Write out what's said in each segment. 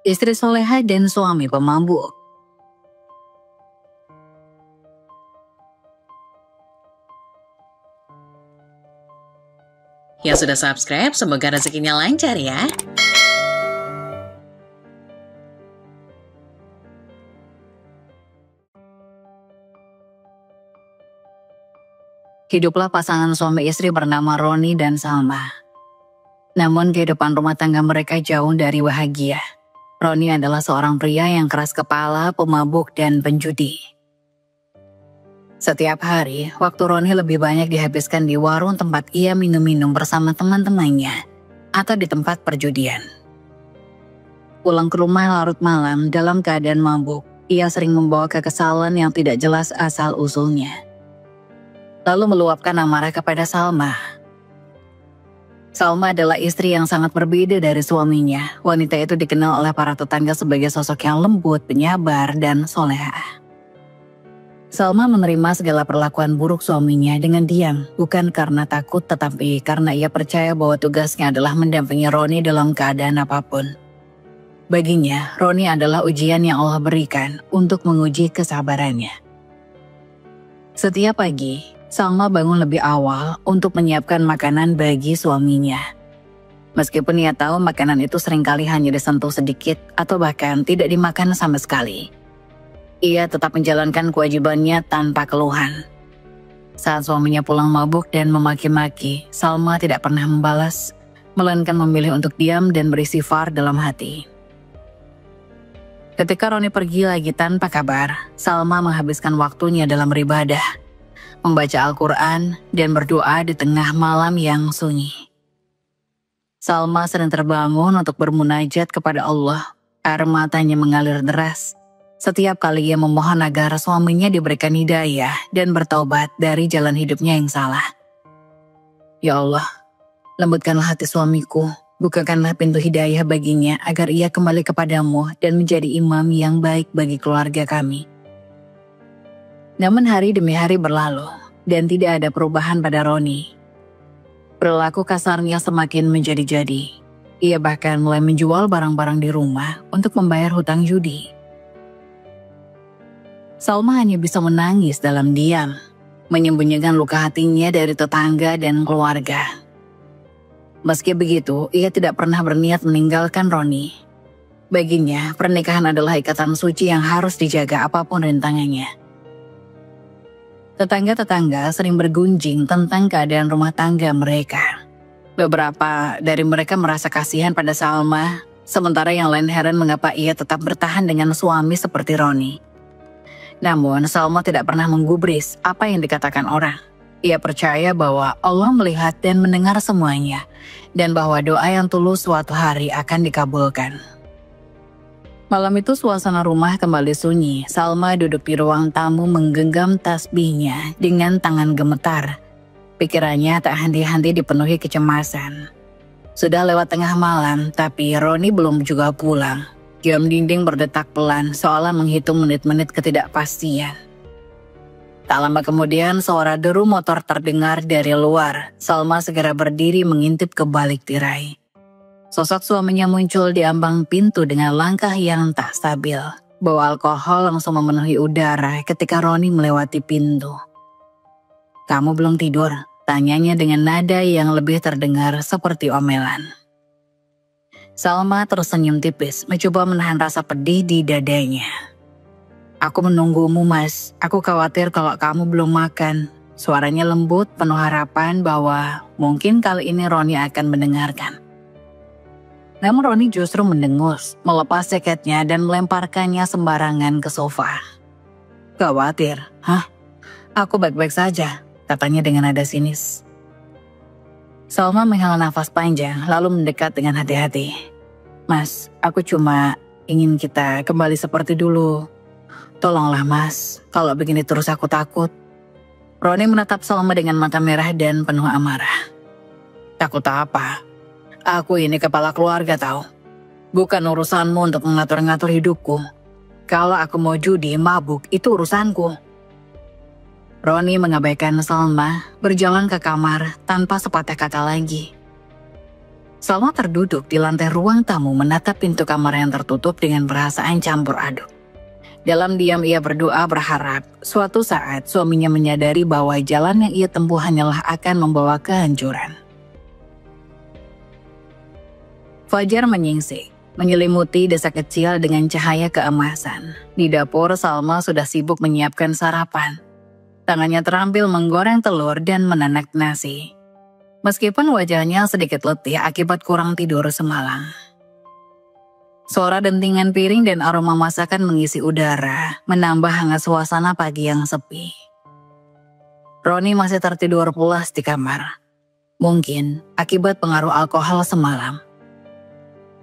istri soleha dan suami pemabuk. Yang sudah subscribe, semoga rezekinya lancar ya. Hiduplah pasangan suami istri bernama Roni dan Salma. Namun kehidupan rumah tangga mereka jauh dari bahagia. Roni adalah seorang pria yang keras kepala, pemabuk, dan penjudi. Setiap hari, waktu Roni lebih banyak dihabiskan di warung tempat ia minum-minum bersama teman-temannya atau di tempat perjudian. Pulang ke rumah larut malam dalam keadaan mabuk, ia sering membawa kekesalan yang tidak jelas asal-usulnya. Lalu meluapkan amarah kepada Salma. Salma adalah istri yang sangat berbeda dari suaminya. Wanita itu dikenal oleh para tetangga sebagai sosok yang lembut, penyabar, dan soleha. Salma menerima segala perlakuan buruk suaminya dengan diam, bukan karena takut tetapi karena ia percaya bahwa tugasnya adalah mendampingi Roni dalam keadaan apapun. Baginya, Roni adalah ujian yang Allah berikan untuk menguji kesabarannya. Setiap pagi, Salma bangun lebih awal untuk menyiapkan makanan bagi suaminya. Meskipun ia tahu makanan itu seringkali hanya disentuh sedikit atau bahkan tidak dimakan sama sekali. Ia tetap menjalankan kewajibannya tanpa keluhan. Saat suaminya pulang mabuk dan memaki-maki, Salma tidak pernah membalas, melainkan memilih untuk diam dan beristighfar dalam hati. Ketika Roni pergi lagi tanpa kabar, Salma menghabiskan waktunya dalam beribadah, membaca Al-Quran, dan berdoa di tengah malam yang sunyi. Salma sering terbangun untuk bermunajat kepada Allah. Air matanya mengalir deras setiap kali ia memohon agar suaminya diberikan hidayah dan bertaubat dari jalan hidupnya yang salah. Ya Allah, lembutkanlah hati suamiku, bukakanlah pintu hidayah baginya agar ia kembali kepadamu dan menjadi imam yang baik bagi keluarga kami. Namun hari demi hari berlalu dan tidak ada perubahan pada Roni. Perilaku kasarnya semakin menjadi-jadi. Ia bahkan mulai menjual barang-barang di rumah untuk membayar hutang judi. Salma hanya bisa menangis dalam diam, menyembunyikan luka hatinya dari tetangga dan keluarga. Meski begitu, ia tidak pernah berniat meninggalkan Roni. Baginya, pernikahan adalah ikatan suci yang harus dijaga apapun rintangannya. Tetangga-tetangga sering bergunjing tentang keadaan rumah tangga mereka. Beberapa dari mereka merasa kasihan pada Salma, sementara yang lain heran mengapa ia tetap bertahan dengan suami seperti Roni. Namun, Salma tidak pernah menggubris apa yang dikatakan orang. Ia percaya bahwa Allah melihat dan mendengar semuanya, dan bahwa doa yang tulus suatu hari akan dikabulkan. Malam itu suasana rumah kembali sunyi. Salma duduk di ruang tamu menggenggam tasbihnya dengan tangan gemetar. Pikirannya tak henti-henti dipenuhi kecemasan. Sudah lewat tengah malam, tapi Roni belum juga pulang. Jam dinding berdetak pelan, seolah menghitung menit-menit ketidakpastian. Tak lama kemudian, suara deru motor terdengar dari luar. Salma segera berdiri mengintip ke balik tirai. Sosok suaminya muncul di ambang pintu dengan langkah yang tak stabil. Bau alkohol langsung memenuhi udara ketika Roni melewati pintu. "Kamu belum tidur?" tanyanya dengan nada yang lebih terdengar seperti omelan. Salma tersenyum tipis, mencoba menahan rasa pedih di dadanya. "Aku menunggumu, Mas. Aku khawatir kalau kamu belum makan." Suaranya lembut, penuh harapan bahwa mungkin kali ini Roni akan mendengarkan. Namun Roni justru mendengus, melepas jaketnya dan melemparkannya sembarangan ke sofa. "Khawatir? Hah? Aku baik-baik saja," katanya dengan nada sinis. Salma menghela nafas panjang, lalu mendekat dengan hati-hati. "Mas, aku cuma ingin kita kembali seperti dulu. Tolonglah Mas, kalau begini terus aku takut." Roni menatap Salma dengan mata merah dan penuh amarah. "Takut apa? Aku ini kepala keluarga tahu. Bukan urusanmu untuk mengatur-ngatur hidupku. Kalau aku mau judi, mabuk, itu urusanku." Roni mengabaikan Salma, berjalan ke kamar tanpa sepatah kata lagi. Salma terduduk di lantai ruang tamu menatap pintu kamar yang tertutup dengan perasaan campur aduk. Dalam diam ia berdoa berharap suatu saat suaminya menyadari bahwa jalan yang ia tempuh hanyalah akan membawa kehancuran. Fajar menyingsing, menyelimuti desa kecil dengan cahaya keemasan. Di dapur, Salma sudah sibuk menyiapkan sarapan. Tangannya terampil menggoreng telur dan menanak nasi. Meskipun wajahnya sedikit letih akibat kurang tidur semalam. Suara dentingan piring dan aroma masakan mengisi udara, menambah hangat suasana pagi yang sepi. Roni masih tertidur pulas di kamar. Mungkin akibat pengaruh alkohol semalam.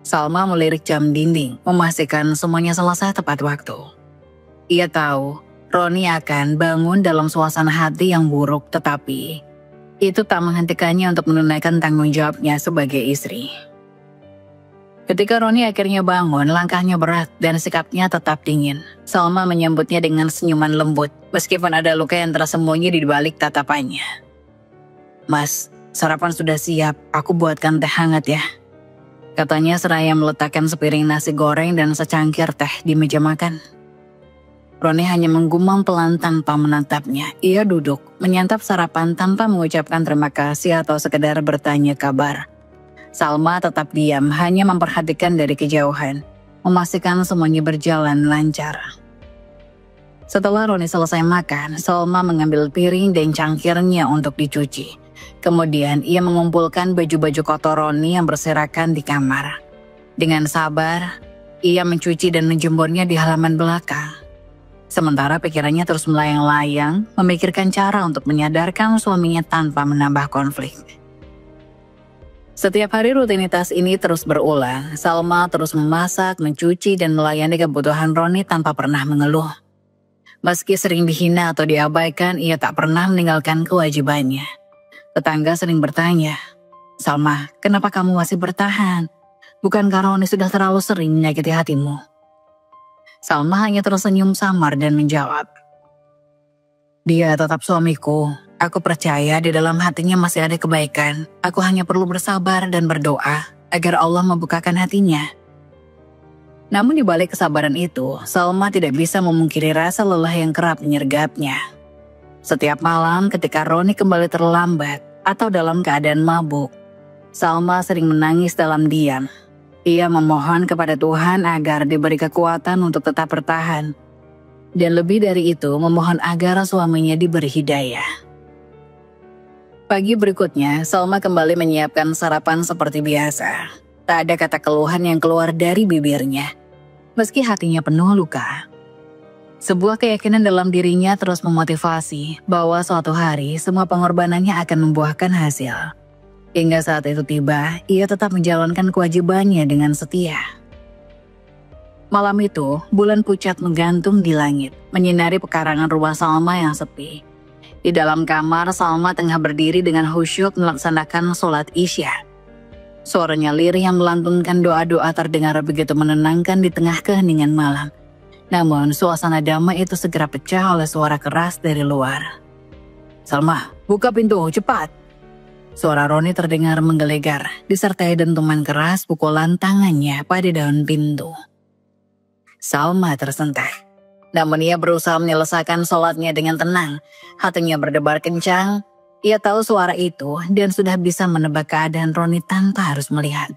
Salma melirik jam dinding, memastikan semuanya selesai tepat waktu. Ia tahu Roni akan bangun dalam suasana hati yang buruk, tetapi itu tak menghentikannya untuk menunaikan tanggung jawabnya sebagai istri. Ketika Roni akhirnya bangun, langkahnya berat dan sikapnya tetap dingin. Salma menyambutnya dengan senyuman lembut, meskipun ada luka yang tersembunyi di balik tatapannya. "Mas, sarapan sudah siap, aku buatkan teh hangat ya," katanya seraya meletakkan sepiring nasi goreng dan secangkir teh di meja makan. Roni hanya menggumam pelan tanpa menatapnya. Ia duduk, menyantap sarapan tanpa mengucapkan terima kasih atau sekedar bertanya kabar. Salma tetap diam, hanya memperhatikan dari kejauhan, memastikan semuanya berjalan lancar. Setelah Roni selesai makan, Salma mengambil piring dan cangkirnya untuk dicuci. Kemudian ia mengumpulkan baju-baju kotor Roni yang berserakan di kamar. Dengan sabar, ia mencuci dan menjemurnya di halaman belakang. Sementara pikirannya terus melayang-layang, memikirkan cara untuk menyadarkan suaminya tanpa menambah konflik. Setiap hari rutinitas ini terus berulang. Salma terus memasak, mencuci, dan melayani kebutuhan Roni tanpa pernah mengeluh. Meski sering dihina atau diabaikan, ia tak pernah meninggalkan kewajibannya. Tetangga sering bertanya, "Salma, kenapa kamu masih bertahan? Bukankah Roni sudah terlalu sering menyakiti hatimu?" Salma hanya tersenyum samar dan menjawab, "Dia tetap suamiku. Aku percaya di dalam hatinya masih ada kebaikan. Aku hanya perlu bersabar dan berdoa agar Allah membukakan hatinya." Namun di balik kesabaran itu, Salma tidak bisa memungkiri rasa lelah yang kerap menyergapnya. Setiap malam ketika Roni kembali terlambat atau dalam keadaan mabuk, Salma sering menangis dalam diam. Ia memohon kepada Tuhan agar diberi kekuatan untuk tetap bertahan. Dan lebih dari itu, memohon agar suaminya diberi hidayah. Pagi berikutnya, Salma kembali menyiapkan sarapan seperti biasa. Tak ada kata keluhan yang keluar dari bibirnya, meski hatinya penuh luka. Sebuah keyakinan dalam dirinya terus memotivasi bahwa suatu hari semua pengorbanannya akan membuahkan hasil. Hingga saat itu tiba, ia tetap menjalankan kewajibannya dengan setia. Malam itu, bulan pucat menggantung di langit, menyinari pekarangan rumah Salma yang sepi. Di dalam kamar, Salma tengah berdiri dengan khusyuk melaksanakan sholat Isya. Suaranya lirih yang melantunkan doa-doa terdengar begitu menenangkan di tengah keheningan malam. Namun, suasana damai itu segera pecah oleh suara keras dari luar. "Salma, buka pintu, cepat!" Suara Roni terdengar menggelegar, disertai dentuman keras pukulan tangannya pada daun pintu. Salma tersentak. Namun ia berusaha menyelesaikan sholatnya dengan tenang. Hatinya berdebar kencang. Ia tahu suara itu dan sudah bisa menebak keadaan Roni tanpa harus melihat.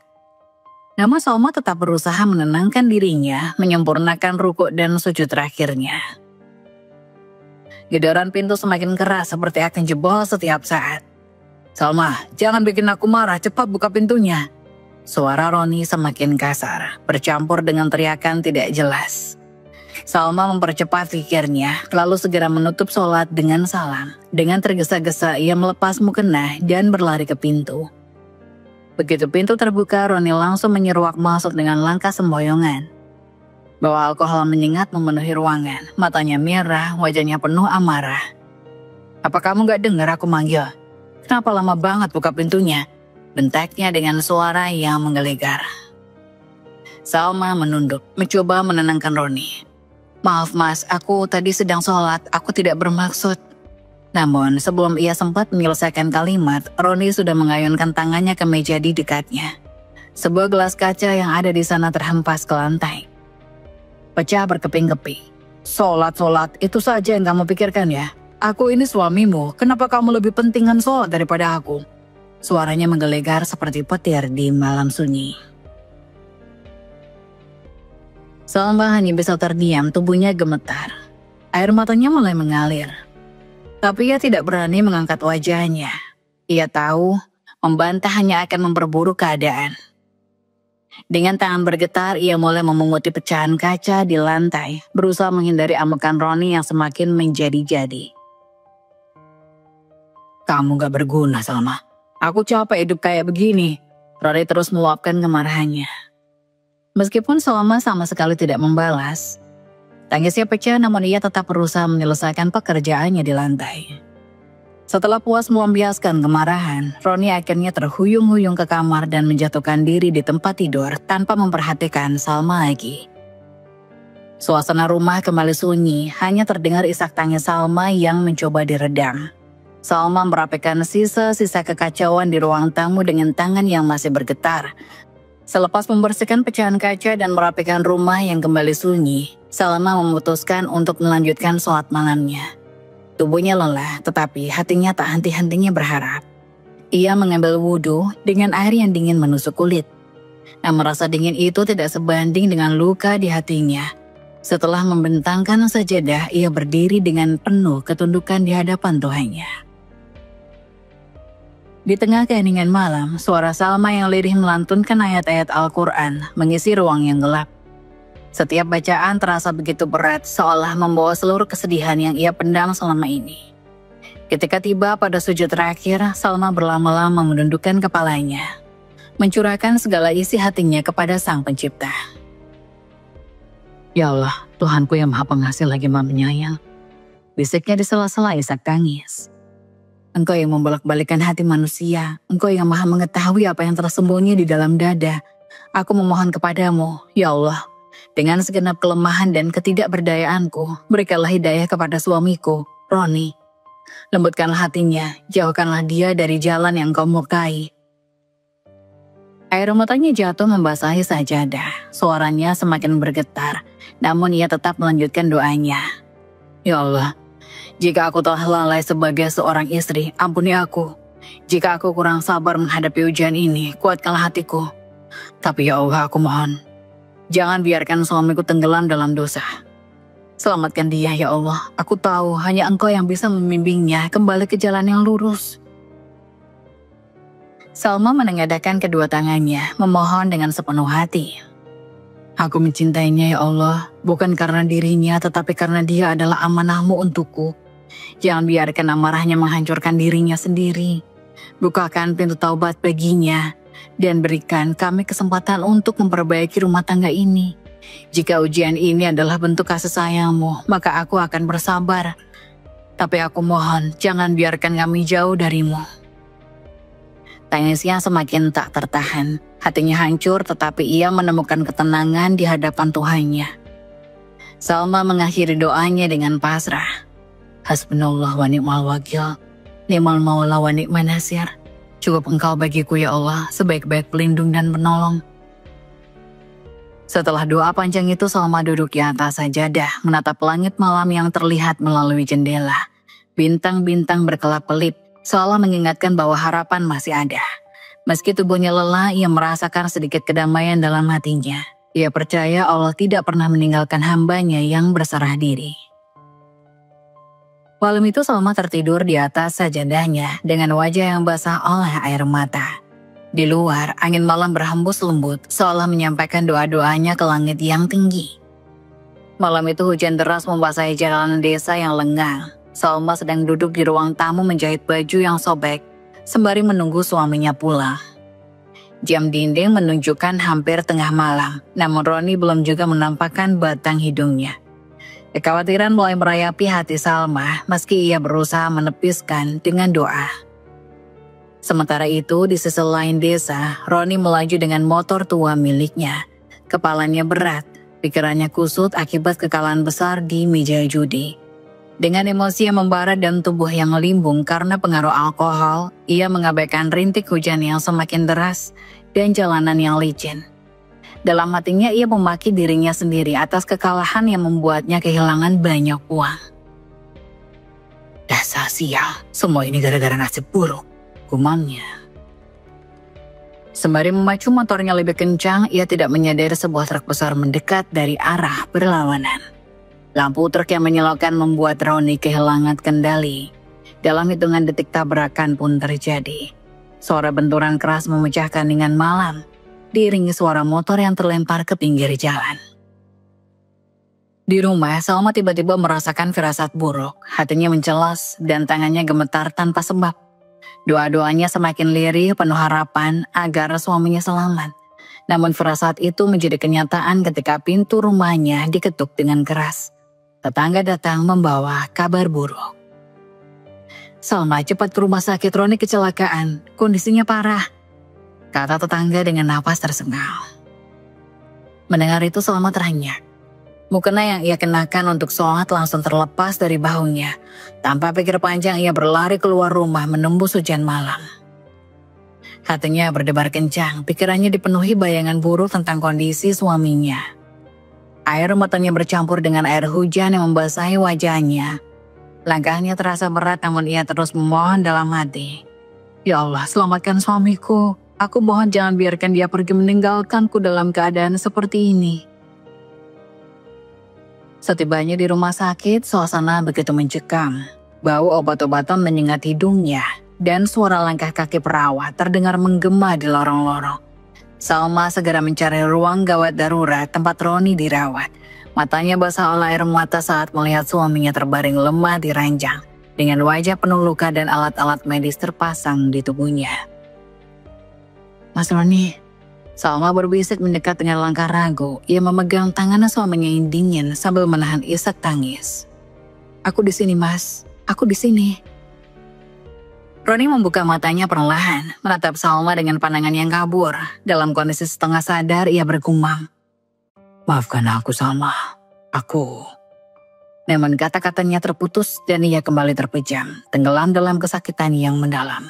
Namun Salma tetap berusaha menenangkan dirinya, menyempurnakan rukuk dan sujud terakhirnya. Gedoran pintu semakin keras seperti akan jebol setiap saat. "Salma, jangan bikin aku marah, cepat buka pintunya." Suara Roni semakin kasar, bercampur dengan teriakan tidak jelas. Salma mempercepat pikirnya, lalu segera menutup sholat dengan salam. Dengan tergesa-gesa ia melepas mukena dan berlari ke pintu. Begitu pintu terbuka, Roni langsung menyeruak masuk dengan langkah semboyongan. Bau alkohol menyengat memenuhi ruangan, matanya merah, wajahnya penuh amarah. "Apa kamu gak dengar aku manggil? Kenapa lama banget buka pintunya?" bentaknya dengan suara yang menggelegar. Salma menunduk, mencoba menenangkan Roni. "Maaf mas, aku tadi sedang sholat, aku tidak bermaksud." Namun sebelum ia sempat menyelesaikan kalimat, Roni sudah mengayunkan tangannya ke meja di dekatnya. Sebuah gelas kaca yang ada di sana terhempas ke lantai. Pecah berkeping-keping. Sholat, itu saja yang kamu pikirkan ya? Aku ini suamimu, kenapa kamu lebih pentingkan sholat daripada aku? Suaranya menggelegar seperti petir di malam sunyi. Salma hanya bisa terdiam, tubuhnya gemetar. Air matanya mulai mengalir. Tapi ia tidak berani mengangkat wajahnya. Ia tahu membantah hanya akan memperburuk keadaan. Dengan tangan bergetar, ia mulai memunguti pecahan kaca di lantai, berusaha menghindari amukan Roni yang semakin menjadi-jadi. Kamu gak berguna, Salma. Aku capek hidup kayak begini. Roni terus meluapkan kemarahannya. Meskipun Salma sama sekali tidak membalas, tangisnya pecah namun ia tetap berusaha menyelesaikan pekerjaannya di lantai. Setelah puas melampiaskan kemarahan, Roni akhirnya terhuyung-huyung ke kamar dan menjatuhkan diri di tempat tidur tanpa memperhatikan Salma lagi. Suasana rumah kembali sunyi, hanya terdengar isak tangis Salma yang mencoba diredam. Salma merapikan sisa-sisa kekacauan di ruang tamu dengan tangan yang masih bergetar. Selepas membersihkan pecahan kaca dan merapikan rumah yang kembali sunyi, Salma memutuskan untuk melanjutkan sholat malamnya. Tubuhnya lelah, tetapi hatinya tak henti-hentinya berharap. Ia mengambil wudhu dengan air yang dingin menusuk kulit. Namun rasa dingin itu tidak sebanding dengan luka di hatinya. Setelah membentangkan sajadah, ia berdiri dengan penuh ketundukan di hadapan Tuhannya. Di tengah keheningan malam, suara Salma yang lirih melantunkan ayat-ayat Al-Quran mengisi ruang yang gelap. Setiap bacaan terasa begitu berat, seolah membawa seluruh kesedihan yang ia pendam selama ini. Ketika tiba pada sujud terakhir, Salma berlama-lama menundukkan kepalanya, mencurahkan segala isi hatinya kepada Sang Pencipta. Ya Allah, Tuhanku yang Maha Pengasih lagi Maha Penyayang. Bisiknya di sela-sela isak tangis. Engkau yang membolak-balikan hati manusia, Engkau yang Maha mengetahui apa yang tersembunyi di dalam dada. Aku memohon kepadamu, ya Allah, dengan segenap kelemahan dan ketidakberdayaanku, berikanlah hidayah kepada suamiku, Roni. Lembutkanlah hatinya, jauhkanlah dia dari jalan yang kau murkai. Air matanya jatuh membasahi sajadah, suaranya semakin bergetar, namun ia tetap melanjutkan doanya. Ya Allah, jika aku telah lalai sebagai seorang istri, ampuni aku. Jika aku kurang sabar menghadapi ujian ini, kuatkanlah hatiku. Tapi ya Allah, aku mohon, jangan biarkan suamiku tenggelam dalam dosa. Selamatkan dia ya Allah. Aku tahu hanya Engkau yang bisa membimbingnya kembali ke jalan yang lurus. Salma menengadahkan kedua tangannya, memohon dengan sepenuh hati. Aku mencintainya ya Allah, bukan karena dirinya tetapi karena dia adalah amanahmu untukku. Jangan biarkan amarahnya menghancurkan dirinya sendiri. Bukakan pintu taubat baginya dan berikan kami kesempatan untuk memperbaiki rumah tangga ini. Jika ujian ini adalah bentuk kasih sayangmu, maka aku akan bersabar. Tapi aku mohon, jangan biarkan kami jauh darimu. Tangisnya semakin tak tertahan. Hatinya hancur, tetapi ia menemukan ketenangan di hadapan Tuhannya. Salma mengakhiri doanya dengan pasrah. Hasbunallah wa ni'mal wakil, ni'mal maula wa ni'man nasir. Cukup Engkau bagiku ya Allah, sebaik-baik pelindung dan penolong. Setelah doa panjang itu, Salma duduk di atas sajadah, menatap langit malam yang terlihat melalui jendela. Bintang-bintang berkelap-kelip, seolah mengingatkan bahwa harapan masih ada. Meski tubuhnya lelah, ia merasakan sedikit kedamaian dalam hatinya. Ia percaya Allah tidak pernah meninggalkan hambanya yang berserah diri. Malam itu Salma tertidur di atas sajadahnya dengan wajah yang basah oleh air mata. Di luar, angin malam berhembus lembut, seolah menyampaikan doa-doanya ke langit yang tinggi. Malam itu hujan deras membasahi jalanan desa yang lengang. Salma sedang duduk di ruang tamu menjahit baju yang sobek, sembari menunggu suaminya pulang. Jam dinding menunjukkan hampir tengah malam, namun Roni belum juga menampakkan batang hidungnya. Kekhawatiran mulai merayapi hati Salma, meski ia berusaha menepiskan dengan doa. Sementara itu, di sisi lain desa, Roni melaju dengan motor tua miliknya. Kepalanya berat, pikirannya kusut akibat kekalahan besar di meja judi. Dengan emosi yang membara dan tubuh yang limbung karena pengaruh alkohol, ia mengabaikan rintik hujan yang semakin deras dan jalanan yang licin. Dalam hatinya ia memaki dirinya sendiri atas kekalahan yang membuatnya kehilangan banyak uang. Dasar sial, semua ini gara-gara nasib buruk, gumamnya. Sembari memacu motornya lebih kencang, ia tidak menyadari sebuah truk besar mendekat dari arah berlawanan. Lampu truk yang menyilaukan membuat Roni kehilangan kendali. Dalam hitungan detik tabrakan pun terjadi. Suara benturan keras memecahkan dengan malam, diiringi suara motor yang terlempar ke pinggir jalan. Di rumah, Salma tiba-tiba merasakan firasat buruk. Hatinya mencelas dan tangannya gemetar tanpa sebab. Doa-doanya semakin lirih, penuh harapan agar suaminya selamat. Namun firasat itu menjadi kenyataan ketika pintu rumahnya diketuk dengan keras. Tetangga datang membawa kabar buruk. Salma, cepat ke rumah sakit, Roni kecelakaan. Kondisinya parah, kata tetangga dengan napas tersengal. Mendengar itu Salma terhenyak. Mukena yang ia kenakan untuk sholat langsung terlepas dari bahunya. Tanpa pikir panjang ia berlari keluar rumah menembus hujan malam. Hatinya berdebar kencang, pikirannya dipenuhi bayangan buruk tentang kondisi suaminya. Air matanya bercampur dengan air hujan yang membasahi wajahnya. Langkahnya terasa berat namun ia terus memohon dalam hati. Ya Allah, selamatkan suamiku. Aku mohon jangan biarkan dia pergi meninggalkanku dalam keadaan seperti ini. Setibanya di rumah sakit, suasana begitu mencekam. Bau obat-obatan menyengat hidungnya dan suara langkah kaki perawat terdengar menggema di lorong-lorong. Salma segera mencari ruang gawat darurat tempat Roni dirawat. Matanya basah oleh air mata saat melihat suaminya terbaring lemah di ranjang dengan wajah penuh luka dan alat-alat medis terpasang di tubuhnya. Mas Roni, Salma berbisik mendekat dengan langkah ragu. Ia memegang tangan suaminya yang dingin sambil menahan isak tangis. Aku di sini, Mas. Aku di sini. Roni membuka matanya perlahan, menatap Salma dengan pandangan yang kabur. Dalam kondisi setengah sadar, ia bergumam. Maafkan aku, Salma. Aku. Namun kata-katanya terputus dan ia kembali terpejam, tenggelam dalam kesakitan yang mendalam.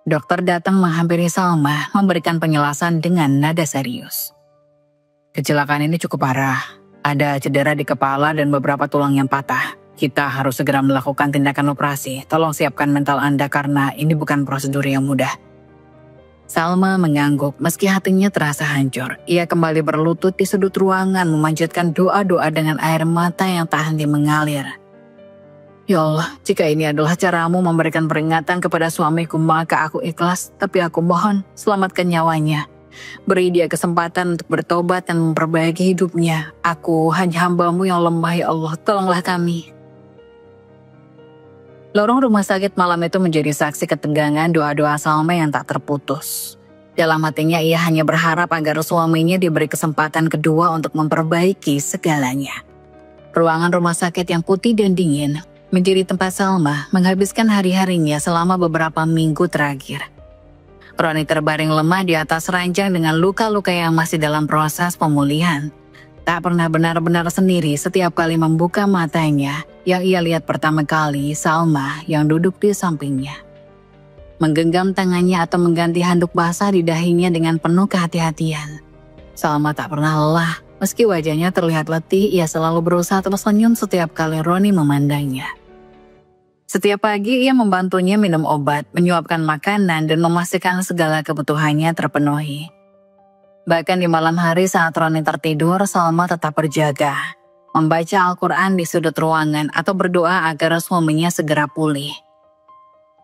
Dokter datang menghampiri Salma, memberikan penjelasan dengan nada serius. Kecelakaan ini cukup parah. Ada cedera di kepala dan beberapa tulang yang patah. Kita harus segera melakukan tindakan operasi. Tolong siapkan mental Anda karena ini bukan prosedur yang mudah. Salma mengangguk meski hatinya terasa hancur. Ia kembali berlutut di sudut ruangan memanjatkan doa-doa dengan air mata yang tak henti mengalir. Ya Allah, jika ini adalah caramu memberikan peringatan kepada suamiku, maka aku ikhlas. Tapi aku mohon, selamatkan nyawanya. Beri dia kesempatan untuk bertobat dan memperbaiki hidupnya. Aku hanya hamba-Mu yang lemah, ya Allah, tolonglah kami. Lorong rumah sakit malam itu menjadi saksi ketegangan doa-doa Salma yang tak terputus. Dalam hatinya ia hanya berharap agar suaminya diberi kesempatan kedua untuk memperbaiki segalanya. Ruangan rumah sakit yang putih dan dingin menjadi tempat Salma menghabiskan hari-harinya selama beberapa minggu terakhir. Roni terbaring lemah di atas ranjang dengan luka-luka yang masih dalam proses pemulihan. Tak pernah benar-benar sendiri setiap kali membuka matanya, yang ia lihat pertama kali Salma yang duduk di sampingnya. Menggenggam tangannya atau mengganti handuk basah di dahinya dengan penuh kehati-hatian. Salma tak pernah lelah. Meski wajahnya terlihat letih, ia selalu berusaha tersenyum setiap kali Roni memandangnya. Setiap pagi ia membantunya minum obat, menyuapkan makanan, dan memastikan segala kebutuhannya terpenuhi. Bahkan di malam hari saat Roni tertidur, Salma tetap berjaga, membaca Al-Quran di sudut ruangan atau berdoa agar suaminya segera pulih.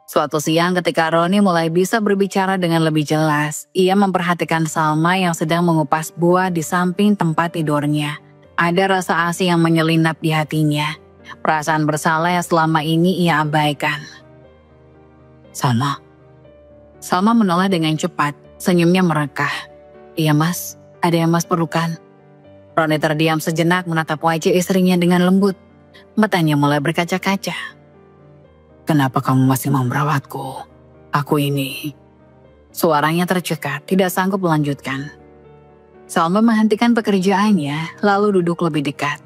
Suatu siang ketika Roni mulai bisa berbicara dengan lebih jelas, ia memperhatikan Salma yang sedang mengupas buah di samping tempat tidurnya. Ada rasa asing yang menyelinap di hatinya, perasaan bersalah yang selama ini ia abaikan. Salma menoleh dengan cepat, senyumnya merekah. Iya Mas, ada yang Mas perlukan. Roni terdiam sejenak menatap wajah istrinya dengan lembut. Matanya mulai berkaca-kaca. Kenapa kamu masih mau merawatku? Aku ini. Suaranya tercekat, tidak sanggup melanjutkan. Salma menghentikan pekerjaannya, lalu duduk lebih dekat.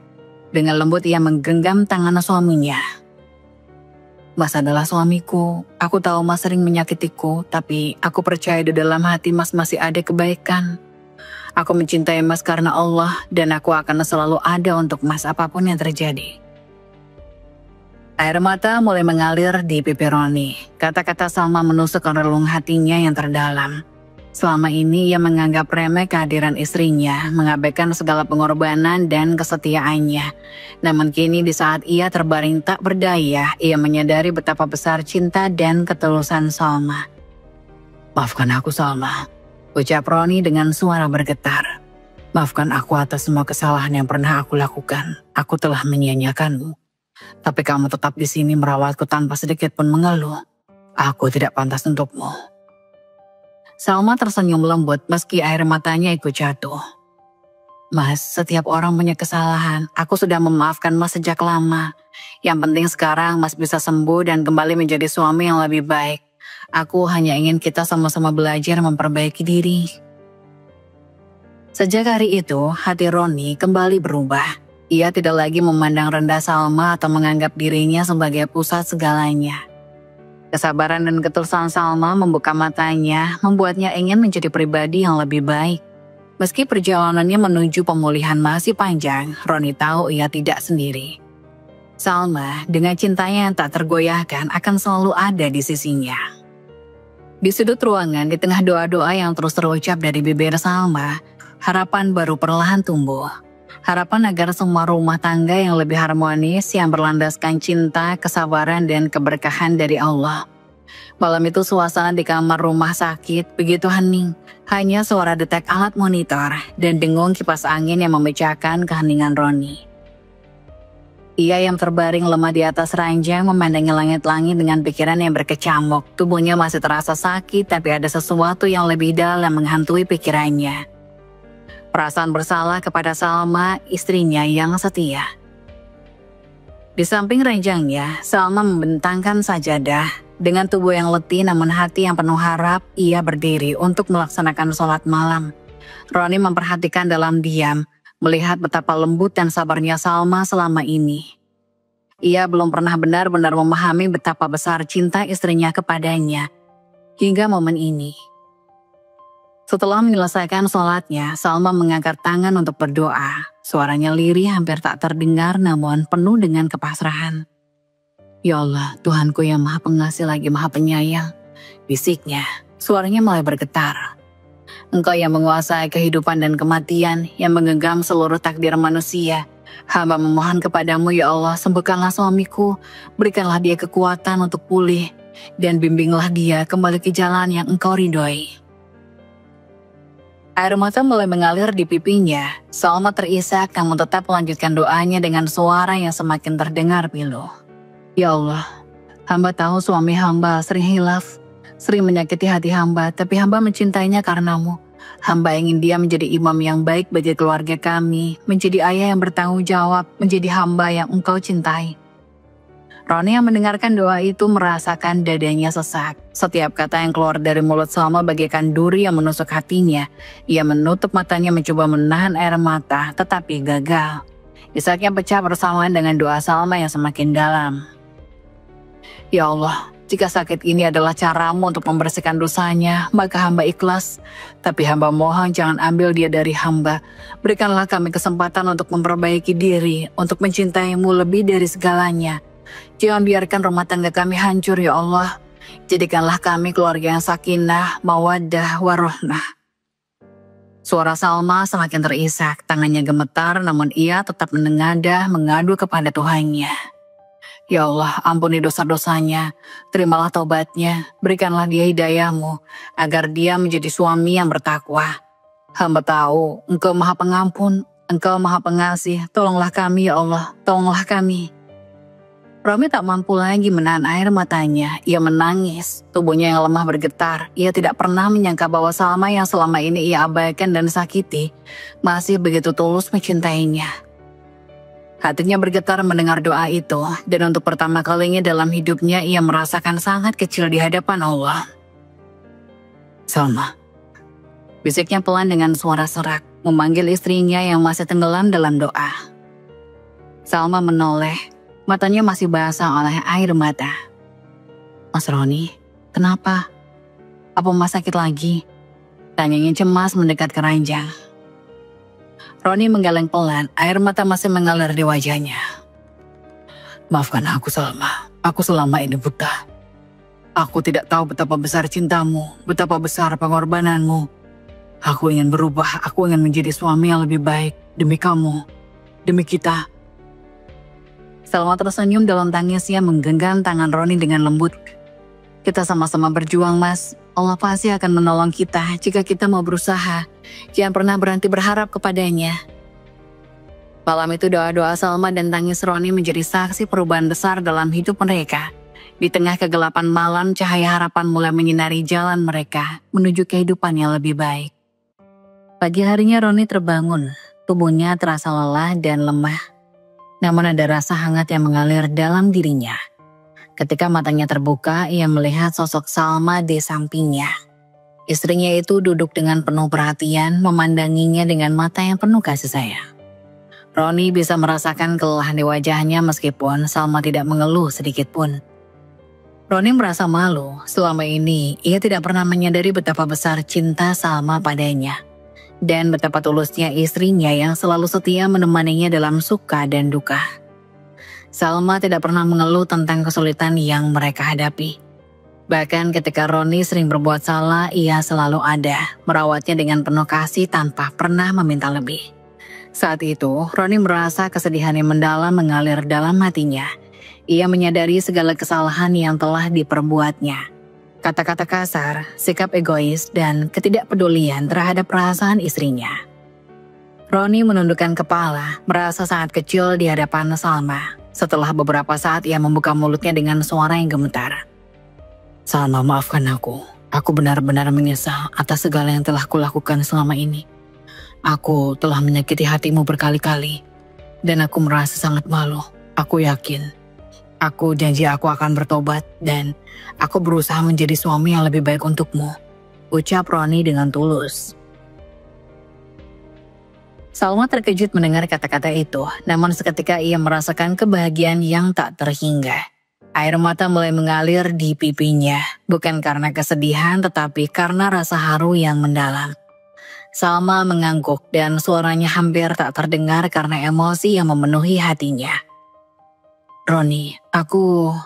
Dengan lembut ia menggenggam tangan suaminya. Mas adalah suamiku. Aku tahu Mas sering menyakitiku, tapi aku percaya di dalam hati Mas masih ada kebaikan. Aku mencintai Mas karena Allah dan aku akan selalu ada untuk Mas apapun yang terjadi. Air mata mulai mengalir di pipi Roni. Kata-kata Salma menusuk ke relung hatinya yang terdalam. Selama ini ia menganggap remeh kehadiran istrinya, mengabaikan segala pengorbanan dan kesetiaannya. Namun kini di saat ia terbaring tak berdaya, ia menyadari betapa besar cinta dan ketulusan Salma. "Maafkan aku Salma," ucap Roni dengan suara bergetar. "Maafkan aku atas semua kesalahan yang pernah aku lakukan. Aku telah menyia-nyiakanmu. Tapi kamu tetap di sini merawatku tanpa sedikit pun mengeluh. Aku tidak pantas untukmu." Salma tersenyum lembut meski air matanya ikut jatuh. "Mas, setiap orang punya kesalahan. Aku sudah memaafkan Mas sejak lama. Yang penting sekarang Mas bisa sembuh dan kembali menjadi suami yang lebih baik. Aku hanya ingin kita sama-sama belajar memperbaiki diri." Sejak hari itu, hati Roni kembali berubah. Ia tidak lagi memandang rendah Salma atau menganggap dirinya sebagai pusat segalanya. Kesabaran dan ketulusan Salma membuka matanya, membuatnya ingin menjadi pribadi yang lebih baik. Meski perjalanannya menuju pemulihan masih panjang, Roni tahu ia tidak sendiri. Salma, dengan cintanya yang tak tergoyahkan, akan selalu ada di sisinya. Di sudut ruangan, di tengah doa-doa yang terus terucap dari bibir Salma, harapan baru perlahan tumbuh. Harapan agar semua rumah tangga yang lebih harmonis, yang berlandaskan cinta, kesabaran, dan keberkahan dari Allah. Malam itu suasana di kamar rumah sakit begitu hening. Hanya suara detak alat monitor dan dengung kipas angin yang memecahkan keheningan Roni. Ia yang terbaring lemah di atas ranjang memandangi langit-langit dengan pikiran yang berkecamuk. Tubuhnya masih terasa sakit, tapi ada sesuatu yang lebih dalam menghantui pikirannya. Perasaan bersalah kepada Salma, istrinya yang setia. Di samping ranjangnya, Salma membentangkan sajadah. Dengan tubuh yang letih namun hati yang penuh harap, ia berdiri untuk melaksanakan sholat malam. Roni memperhatikan dalam diam, melihat betapa lembut dan sabarnya Salma selama ini. Ia belum pernah benar-benar memahami betapa besar cinta istrinya kepadanya, hingga momen ini. Setelah menyelesaikan sholatnya, Salma mengangkat tangan untuk berdoa. Suaranya lirih hampir tak terdengar namun penuh dengan kepasrahan. "Ya Allah, Tuhanku yang maha pengasih lagi maha penyayang," bisiknya. Suaranya mulai bergetar. "Engkau yang menguasai kehidupan dan kematian, yang menggenggam seluruh takdir manusia. Hamba memohon kepadamu ya Allah, sembuhkanlah suamiku, berikanlah dia kekuatan untuk pulih, dan bimbinglah dia kembali ke jalan yang engkau ridhoi." Air mata mulai mengalir di pipinya. Salma terisak namun tetap melanjutkan doanya dengan suara yang semakin terdengar pilu. "Ya Allah, hamba tahu suami hamba sering hilaf, sering menyakiti hati hamba, tapi hamba mencintainya karenamu. Hamba ingin dia menjadi imam yang baik bagi keluarga kami, menjadi ayah yang bertanggung jawab, menjadi hamba yang engkau cintai." Roni yang mendengarkan doa itu merasakan dadanya sesak. Setiap kata yang keluar dari mulut Salma bagaikan duri yang menusuk hatinya. Ia menutup matanya mencoba menahan air mata, tetapi gagal. Isaknya pecah bersamaan dengan doa Salma yang semakin dalam. "Ya Allah, jika sakit ini adalah caramu untuk membersihkan dosanya, maka hamba ikhlas. Tapi hamba mohon jangan ambil dia dari hamba. Berikanlah kami kesempatan untuk memperbaiki diri, untuk mencintaimu lebih dari segalanya. Jangan biarkan rumah tangga kami hancur ya Allah. Jadikanlah kami keluarga yang sakinah, mawaddah, warohmah." Suara Salma semakin terisak, tangannya gemetar namun ia tetap menengadah mengadu kepada Tuhannya. "Ya Allah, ampuni dosa-dosanya, terimalah taubatnya, berikanlah dia hidayahmu, agar dia menjadi suami yang bertakwa. Hamba tahu, Engkau maha pengampun, Engkau maha pengasih, tolonglah kami ya Allah, tolonglah kami." Romi tak mampu lagi menahan air matanya. Ia menangis, tubuhnya yang lemah bergetar. Ia tidak pernah menyangka bahwa Salma yang selama ini ia abaikan dan sakiti, masih begitu tulus mencintainya. Hatinya bergetar mendengar doa itu, dan untuk pertama kalinya dalam hidupnya ia merasakan sangat kecil di hadapan Allah. "Salma," bisiknya pelan dengan suara serak, memanggil istrinya yang masih tenggelam dalam doa. Salma menoleh. Matanya masih basah oleh air mata. Mas Roni, kenapa? Apa Mas sakit lagi? Tanyanya cemas mendekat ke ranjang. Roni menggeleng pelan, air mata masih mengalir di wajahnya. Maafkan aku Salma, aku selama ini buta. Aku tidak tahu betapa besar cintamu, betapa besar pengorbananmu. Aku ingin berubah, aku ingin menjadi suami yang lebih baik demi kamu, demi kita. Salma tersenyum dalam tangisnya menggenggam tangan Roni dengan lembut. Kita sama-sama berjuang, Mas. Allah pasti akan menolong kita jika kita mau berusaha. Jangan pernah berhenti berharap kepadanya. Malam itu doa-doa Salma dan tangis Roni menjadi saksi perubahan besar dalam hidup mereka. Di tengah kegelapan malam, cahaya harapan mulai menyinari jalan mereka menuju kehidupan yang lebih baik. Pagi harinya Roni terbangun, tubuhnya terasa lelah dan lemah. Namun ada rasa hangat yang mengalir dalam dirinya. Ketika matanya terbuka, ia melihat sosok Salma di sampingnya. Istrinya itu duduk dengan penuh perhatian, memandanginya dengan mata yang penuh kasih sayang. Roni bisa merasakan kelelahan di wajahnya meskipun Salma tidak mengeluh sedikit pun. Roni merasa malu, selama ini ia tidak pernah menyadari betapa besar cinta Salma padanya. Dan betapa tulusnya istrinya yang selalu setia menemaninya dalam suka dan duka. Salma tidak pernah mengeluh tentang kesulitan yang mereka hadapi. Bahkan ketika Roni sering berbuat salah, ia selalu ada, merawatnya dengan penuh kasih tanpa pernah meminta lebih. Saat itu, Roni merasa kesedihan yang mendalam mengalir dalam hatinya. Ia menyadari segala kesalahan yang telah diperbuatnya. Kata-kata kasar, sikap egois, dan ketidakpedulian terhadap perasaan istrinya. Roni menundukkan kepala, merasa sangat kecil di hadapan Salma. Setelah beberapa saat ia membuka mulutnya dengan suara yang gemetar. Salma, maafkan aku. Aku benar-benar menyesal atas segala yang telah kulakukan selama ini. Aku telah menyakiti hatimu berkali-kali. Dan aku merasa sangat malu. Aku yakin. Aku janji aku akan bertobat dan aku berusaha menjadi suami yang lebih baik untukmu. Ucap Roni dengan tulus. Salma terkejut mendengar kata-kata itu, namun seketika ia merasakan kebahagiaan yang tak terhingga. Air mata mulai mengalir di pipinya, bukan karena kesedihan tetapi karena rasa haru yang mendalam. Salma mengangguk dan suaranya hampir tak terdengar karena emosi yang memenuhi hatinya. Roni, aku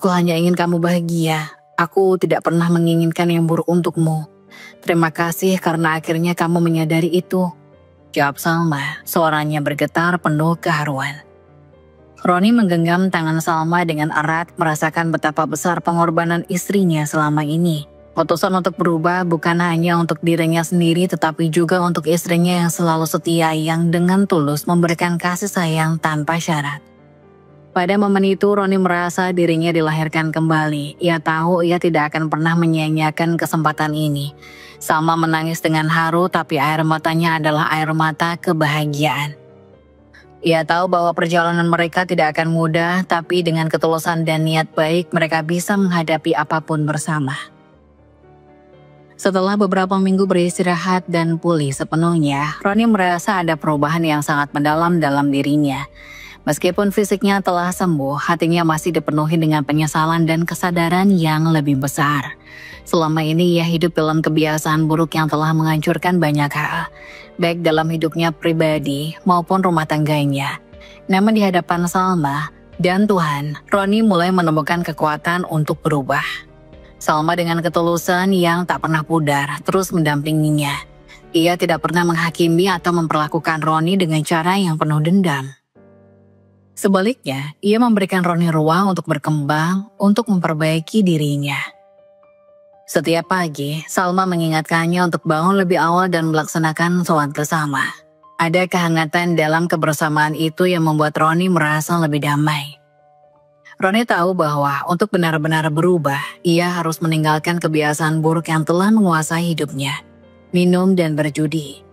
hanya ingin kamu bahagia. Aku tidak pernah menginginkan yang buruk untukmu. Terima kasih karena akhirnya kamu menyadari itu. Jawab Salma, suaranya bergetar penuh keharuan. Roni menggenggam tangan Salma dengan erat, merasakan betapa besar pengorbanan istrinya selama ini. Keputusan untuk berubah bukan hanya untuk dirinya sendiri, tetapi juga untuk istrinya yang selalu setia, yang dengan tulus memberikan kasih sayang tanpa syarat. Pada momen itu, Roni merasa dirinya dilahirkan kembali. Ia tahu ia tidak akan pernah menyia-nyiakan kesempatan ini. Salma menangis dengan haru, tapi air matanya adalah air mata kebahagiaan. Ia tahu bahwa perjalanan mereka tidak akan mudah, tapi dengan ketulusan dan niat baik, mereka bisa menghadapi apapun bersama. Setelah beberapa minggu beristirahat dan pulih sepenuhnya, Roni merasa ada perubahan yang sangat mendalam dalam dirinya. Meskipun fisiknya telah sembuh, hatinya masih dipenuhi dengan penyesalan dan kesadaran yang lebih besar. Selama ini ia hidup dalam kebiasaan buruk yang telah menghancurkan banyak hal, baik dalam hidupnya pribadi maupun rumah tangganya. Namun di hadapan Salma dan Tuhan, Roni mulai menemukan kekuatan untuk berubah. Salma dengan ketulusan yang tak pernah pudar terus mendampinginya. Ia tidak pernah menghakimi atau memperlakukan Roni dengan cara yang penuh dendam. Sebaliknya, ia memberikan Roni ruang untuk berkembang, untuk memperbaiki dirinya. Setiap pagi, Salma mengingatkannya untuk bangun lebih awal dan melaksanakan sholat bersama. Ada kehangatan dalam kebersamaan itu yang membuat Roni merasa lebih damai. Roni tahu bahwa untuk benar-benar berubah, ia harus meninggalkan kebiasaan buruk yang telah menguasai hidupnya, minum dan berjudi.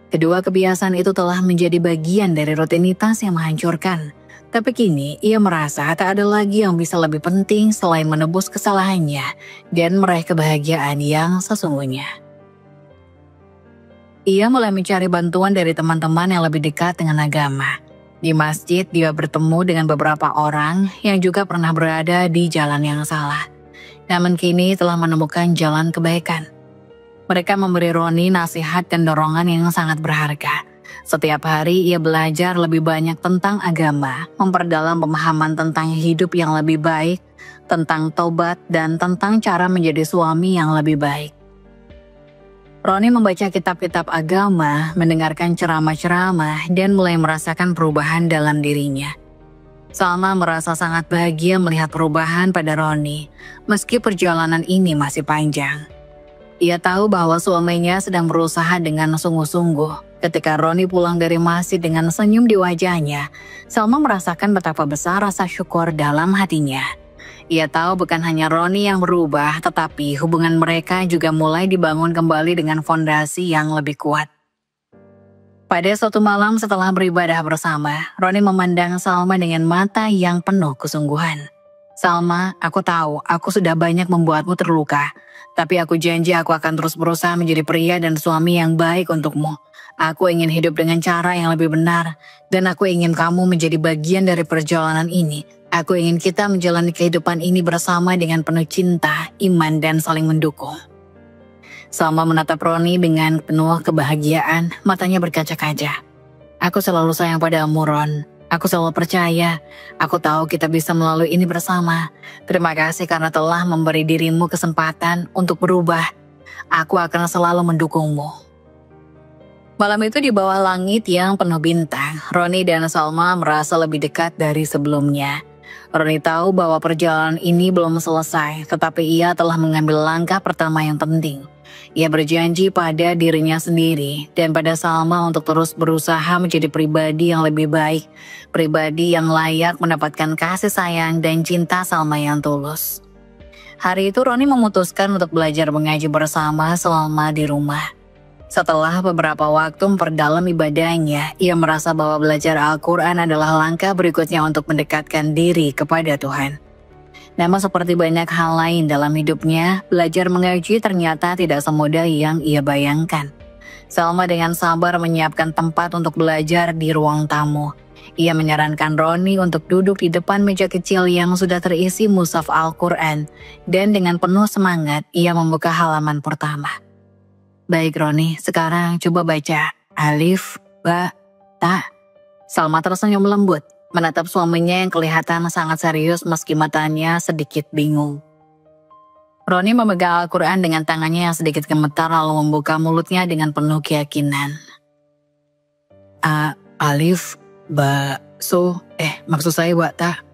Kedua kebiasaan itu telah menjadi bagian dari rutinitas yang menghancurkan. Tapi kini ia merasa tak ada lagi yang bisa lebih penting selain menebus kesalahannya dan meraih kebahagiaan yang sesungguhnya. Ia mulai mencari bantuan dari teman-teman yang lebih dekat dengan agama. Di masjid dia bertemu dengan beberapa orang yang juga pernah berada di jalan yang salah. namun kini telah menemukan jalan kebaikan. Mereka memberi Roni nasihat dan dorongan yang sangat berharga. Setiap hari ia belajar lebih banyak tentang agama, memperdalam pemahaman tentang hidup yang lebih baik, tentang tobat, dan tentang cara menjadi suami yang lebih baik. Roni membaca kitab-kitab agama, mendengarkan ceramah-ceramah, dan mulai merasakan perubahan dalam dirinya. Salma merasa sangat bahagia melihat perubahan pada Roni, meski perjalanan ini masih panjang. Ia tahu bahwa suaminya sedang berusaha dengan sungguh-sungguh. Ketika Roni pulang dari masjid dengan senyum di wajahnya, Salma merasakan betapa besar rasa syukur dalam hatinya. Ia tahu bukan hanya Roni yang berubah, tetapi hubungan mereka juga mulai dibangun kembali dengan fondasi yang lebih kuat. Pada suatu malam setelah beribadah bersama, Roni memandang Salma dengan mata yang penuh kesungguhan. "Salma, aku tahu aku sudah banyak membuatmu terluka. Tapi aku janji aku akan terus berusaha menjadi pria dan suami yang baik untukmu. Aku ingin hidup dengan cara yang lebih benar. Dan aku ingin kamu menjadi bagian dari perjalanan ini. Aku ingin kita menjalani kehidupan ini bersama dengan penuh cinta, iman, dan saling mendukung." Salma menatap Roni dengan penuh kebahagiaan, matanya berkaca-kaca. "Aku selalu sayang padamu, Ron. Aku selalu percaya. Aku tahu kita bisa melalui ini bersama. Terima kasih karena telah memberi dirimu kesempatan untuk berubah. Aku akan selalu mendukungmu." Malam itu di bawah langit yang penuh bintang, Roni dan Salma merasa lebih dekat dari sebelumnya. Roni tahu bahwa perjalanan ini belum selesai, tetapi ia telah mengambil langkah pertama yang penting. Ia berjanji pada dirinya sendiri dan pada Salma untuk terus berusaha menjadi pribadi yang lebih baik, pribadi yang layak mendapatkan kasih sayang dan cinta Salma yang tulus. Hari itu Roni memutuskan untuk belajar mengaji bersama selama di rumah. Setelah beberapa waktu memperdalam ibadahnya, ia merasa bahwa belajar Al-Quran adalah langkah berikutnya untuk mendekatkan diri kepada Tuhan. Namun seperti banyak hal lain dalam hidupnya, belajar mengaji ternyata tidak semudah yang ia bayangkan. Salma dengan sabar menyiapkan tempat untuk belajar di ruang tamu. Ia menyarankan Roni untuk duduk di depan meja kecil yang sudah terisi mushaf Al-Quran, dan dengan penuh semangat ia membuka halaman pertama. "Baik Roni, sekarang coba baca alif, ba, ta." Salma tersenyum lembut, menatap suaminya yang kelihatan sangat serius meski matanya sedikit bingung. Roni memegang Al-Quran dengan tangannya yang sedikit gemetar lalu membuka mulutnya dengan penuh keyakinan. Alif, ba, so, maksud saya ba, ta.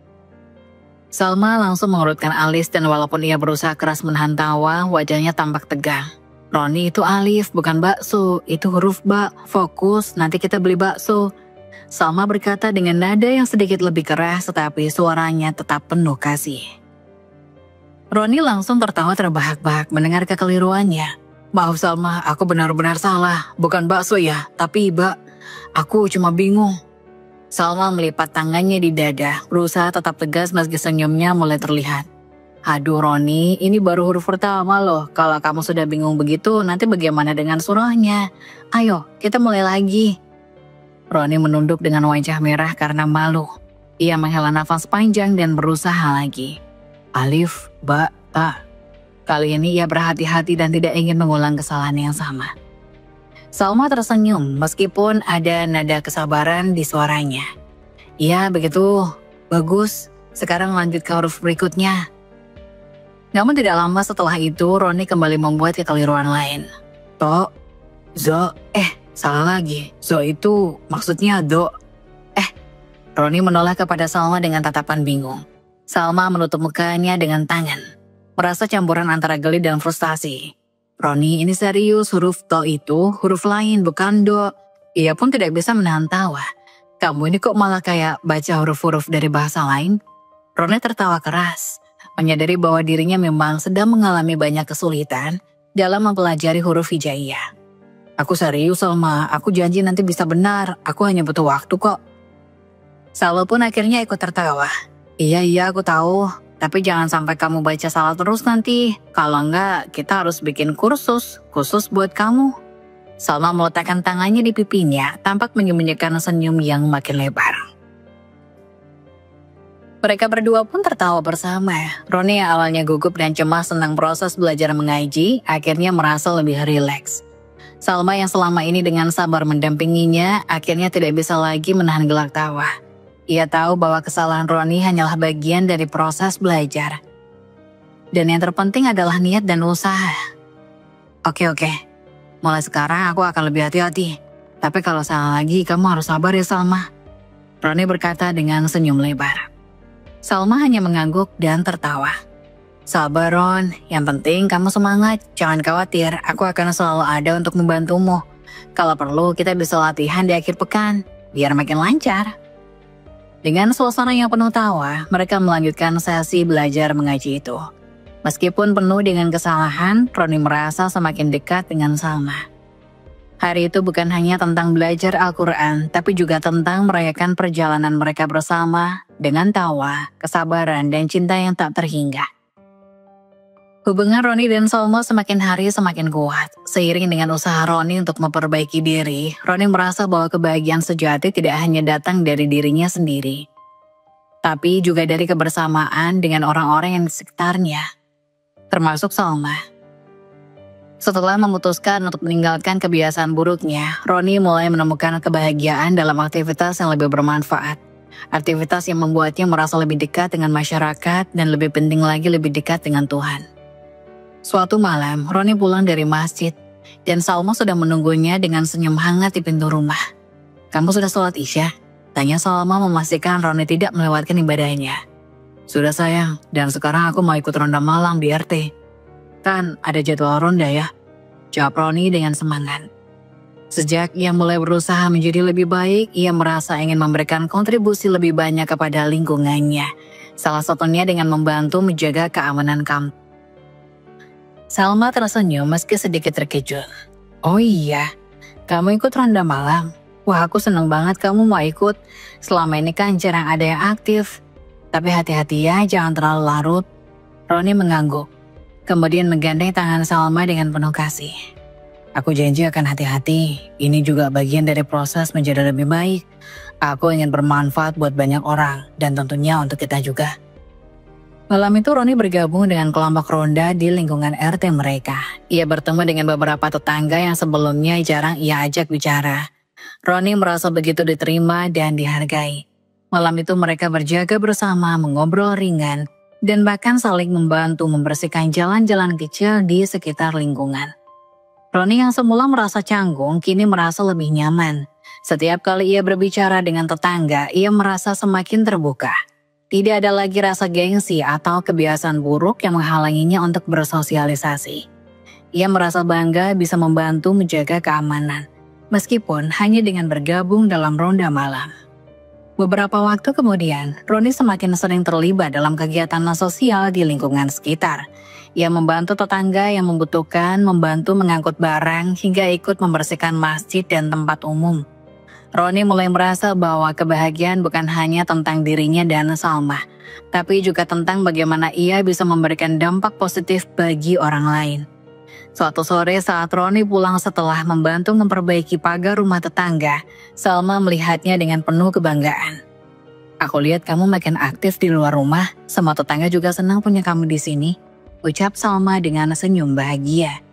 Salma langsung mengurutkan alis dan walaupun ia berusaha keras menahan tawa, wajahnya tampak tegang. "Roni, itu alif, bukan bakso, itu huruf ba, fokus, nanti kita beli bakso." Salma berkata dengan nada yang sedikit lebih keras tetapi suaranya tetap penuh kasih. Roni langsung tertawa terbahak-bahak mendengar kekeliruannya. "Maaf Salma, aku benar-benar salah. Bukan bakso ya, tapi bak. Aku cuma bingung." Salma melipat tangannya di dada, berusaha tetap tegas meski senyumnya mulai terlihat. "Aduh Roni, ini baru huruf pertama loh. Kalau kamu sudah bingung begitu, nanti bagaimana dengan surahnya? Ayo, kita mulai lagi." Roni menunduk dengan wajah merah karena malu. Ia menghela nafas panjang dan berusaha lagi. Alif, ba, ta. Kali ini ia berhati-hati dan tidak ingin mengulang kesalahan yang sama. Salma tersenyum meskipun ada nada kesabaran di suaranya. "Ya begitu, bagus. Sekarang lanjut ke huruf berikutnya." Namun tidak lama setelah itu Roni kembali membuat kekeliruan lain. "To, zo, salah lagi. Zo itu maksudnya do." Roni menoleh kepada Salma dengan tatapan bingung. Salma menutup mukanya dengan tangan, merasa campuran antara geli dan frustasi. "Roni, ini serius, huruf to itu huruf lain bukan do." Ia pun tidak bisa menahan tawa. "Kamu ini kok malah kayak baca huruf-huruf dari bahasa lain?" Roni tertawa keras, menyadari bahwa dirinya memang sedang mengalami banyak kesulitan dalam mempelajari huruf hijaiyah. "Aku serius Salma, aku janji nanti bisa benar, aku hanya butuh waktu kok." Salma pun akhirnya ikut tertawa. Iya aku tahu, tapi jangan sampai kamu baca salah terus nanti. Kalau enggak, kita harus bikin kursus khusus buat kamu." Salma meletakkan tangannya di pipinya, tampak menyembunyikan senyum yang makin lebar. Mereka berdua pun tertawa bersama. Roni yang awalnya gugup dan cemas tentang proses belajar mengaji, akhirnya merasa lebih rileks. Salma yang selama ini dengan sabar mendampinginya, akhirnya tidak bisa lagi menahan gelak tawa. Ia tahu bahwa kesalahan Roni hanyalah bagian dari proses belajar. Dan yang terpenting adalah niat dan usaha. Oke, mulai sekarang aku akan lebih hati-hati. Tapi kalau salah lagi, kamu harus sabar ya Salma. Roni berkata dengan senyum lebar. Salma hanya mengangguk dan tertawa. Sabar Ron, yang penting kamu semangat, jangan khawatir, aku akan selalu ada untuk membantumu. Kalau perlu kita bisa latihan di akhir pekan, biar makin lancar. Dengan suasana yang penuh tawa, mereka melanjutkan sesi belajar mengaji itu. Meskipun penuh dengan kesalahan, Roni merasa semakin dekat dengan Salma. Hari itu bukan hanya tentang belajar Al-Quran, tapi juga tentang merayakan perjalanan mereka bersama dengan tawa, kesabaran, dan cinta yang tak terhingga. Hubungan Roni dan Salma semakin hari semakin kuat. Seiring dengan usaha Roni untuk memperbaiki diri, Roni merasa bahwa kebahagiaan sejati tidak hanya datang dari dirinya sendiri, tapi juga dari kebersamaan dengan orang-orang yang di sekitarnya, termasuk Salma. Setelah memutuskan untuk meninggalkan kebiasaan buruknya, Roni mulai menemukan kebahagiaan dalam aktivitas yang lebih bermanfaat. Aktivitas yang membuatnya merasa lebih dekat dengan masyarakat dan lebih penting lagi lebih dekat dengan Tuhan. Suatu malam, Roni pulang dari masjid dan Salma sudah menunggunya dengan senyum hangat di pintu rumah. "Kamu sudah sholat Isya?" tanya Salma memastikan Roni tidak melewatkan ibadahnya. "Sudah sayang, dan sekarang aku mau ikut ronda malam di RT. Kan ada jadwal ronda ya," jawab Roni dengan semangat. Sejak ia mulai berusaha menjadi lebih baik, ia merasa ingin memberikan kontribusi lebih banyak kepada lingkungannya. Salah satunya dengan membantu menjaga keamanan kampus. Salma tersenyum meski sedikit terkejut. "Oh iya, kamu ikut ronda malam? Wah, aku seneng banget kamu mau ikut. Selama ini kan jarang ada yang aktif. Tapi hati-hati ya, jangan terlalu larut." Roni mengangguk, kemudian menggandeng tangan Salma dengan penuh kasih. "Aku janji akan hati-hati. Ini juga bagian dari proses menjadi lebih baik. Aku ingin bermanfaat buat banyak orang, dan tentunya untuk kita juga." Malam itu Roni bergabung dengan kelompok ronda di lingkungan RT mereka. Ia bertemu dengan beberapa tetangga yang sebelumnya jarang ia ajak bicara. Roni merasa begitu diterima dan dihargai. Malam itu mereka berjaga bersama, mengobrol ringan, dan bahkan saling membantu membersihkan jalan-jalan kecil di sekitar lingkungan. Roni yang semula merasa canggung, kini merasa lebih nyaman. Setiap kali ia berbicara dengan tetangga, ia merasa semakin terbuka. Tidak ada lagi rasa gengsi atau kebiasaan buruk yang menghalanginya untuk bersosialisasi. Ia merasa bangga bisa membantu menjaga keamanan, meskipun hanya dengan bergabung dalam ronda malam. Beberapa waktu kemudian, Roni semakin sering terlibat dalam kegiatan sosial di lingkungan sekitar. Ia membantu tetangga yang membutuhkan, membantu mengangkut barang, hingga ikut membersihkan masjid dan tempat umum. Roni mulai merasa bahwa kebahagiaan bukan hanya tentang dirinya dan Salma, tapi juga tentang bagaimana ia bisa memberikan dampak positif bagi orang lain. Suatu sore saat Roni pulang setelah membantu memperbaiki pagar rumah tetangga, Salma melihatnya dengan penuh kebanggaan. "Aku lihat kamu makin aktif di luar rumah, semua tetangga juga senang punya kamu di sini," ucap Salma dengan senyum bahagia.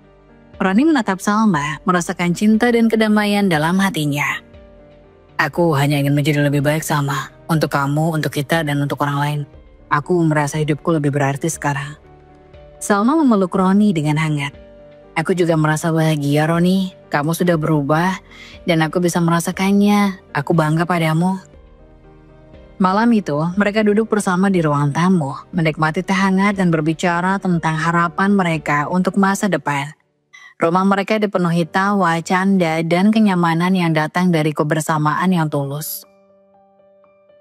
Roni menatap Salma, merasakan cinta dan kedamaian dalam hatinya. "Aku hanya ingin menjadi lebih baik Salma, untuk kamu, untuk kita, dan untuk orang lain. Aku merasa hidupku lebih berarti sekarang." Salma memeluk Roni dengan hangat. "Aku juga merasa bahagia Roni, kamu sudah berubah, dan aku bisa merasakannya. Aku bangga padamu." Malam itu, mereka duduk bersama di ruang tamu, menikmati teh hangat dan berbicara tentang harapan mereka untuk masa depan. Rumah mereka dipenuhi tawa, canda, dan kenyamanan yang datang dari kebersamaan yang tulus.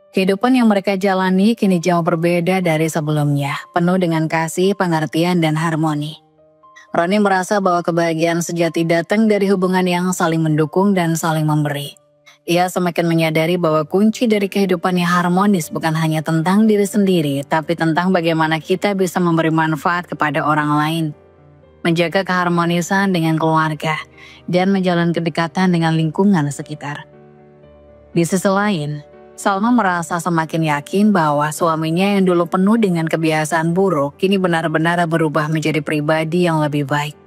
Kehidupan yang mereka jalani kini jauh berbeda dari sebelumnya, penuh dengan kasih, pengertian, dan harmoni. Roni merasa bahwa kebahagiaan sejati datang dari hubungan yang saling mendukung dan saling memberi. Ia semakin menyadari bahwa kunci dari kehidupan yang harmonis bukan hanya tentang diri sendiri, tapi tentang bagaimana kita bisa memberi manfaat kepada orang lain, menjaga keharmonisan dengan keluarga, dan menjalin kedekatan dengan lingkungan sekitar. Di sisi lain, Salma merasa semakin yakin bahwa suaminya yang dulu penuh dengan kebiasaan buruk kini benar-benar berubah menjadi pribadi yang lebih baik.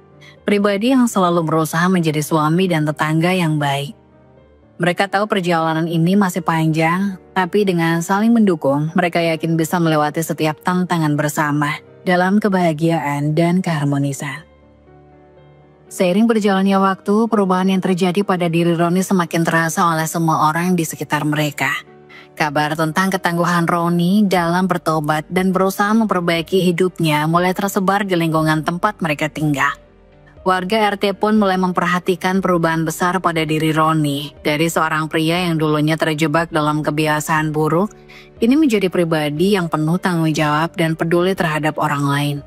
Pribadi yang selalu berusaha menjadi suami dan tetangga yang baik. Mereka tahu perjalanan ini masih panjang, tapi dengan saling mendukung, mereka yakin bisa melewati setiap tantangan bersama dalam kebahagiaan dan keharmonisan. Seiring berjalannya waktu, perubahan yang terjadi pada diri Roni semakin terasa oleh semua orang di sekitar mereka. Kabar tentang ketangguhan Roni dalam bertobat dan berusaha memperbaiki hidupnya mulai tersebar di lingkungan tempat mereka tinggal. Warga RT pun mulai memperhatikan perubahan besar pada diri Roni. Dari seorang pria yang dulunya terjebak dalam kebiasaan buruk, kini menjadi pribadi yang penuh tanggung jawab dan peduli terhadap orang lain.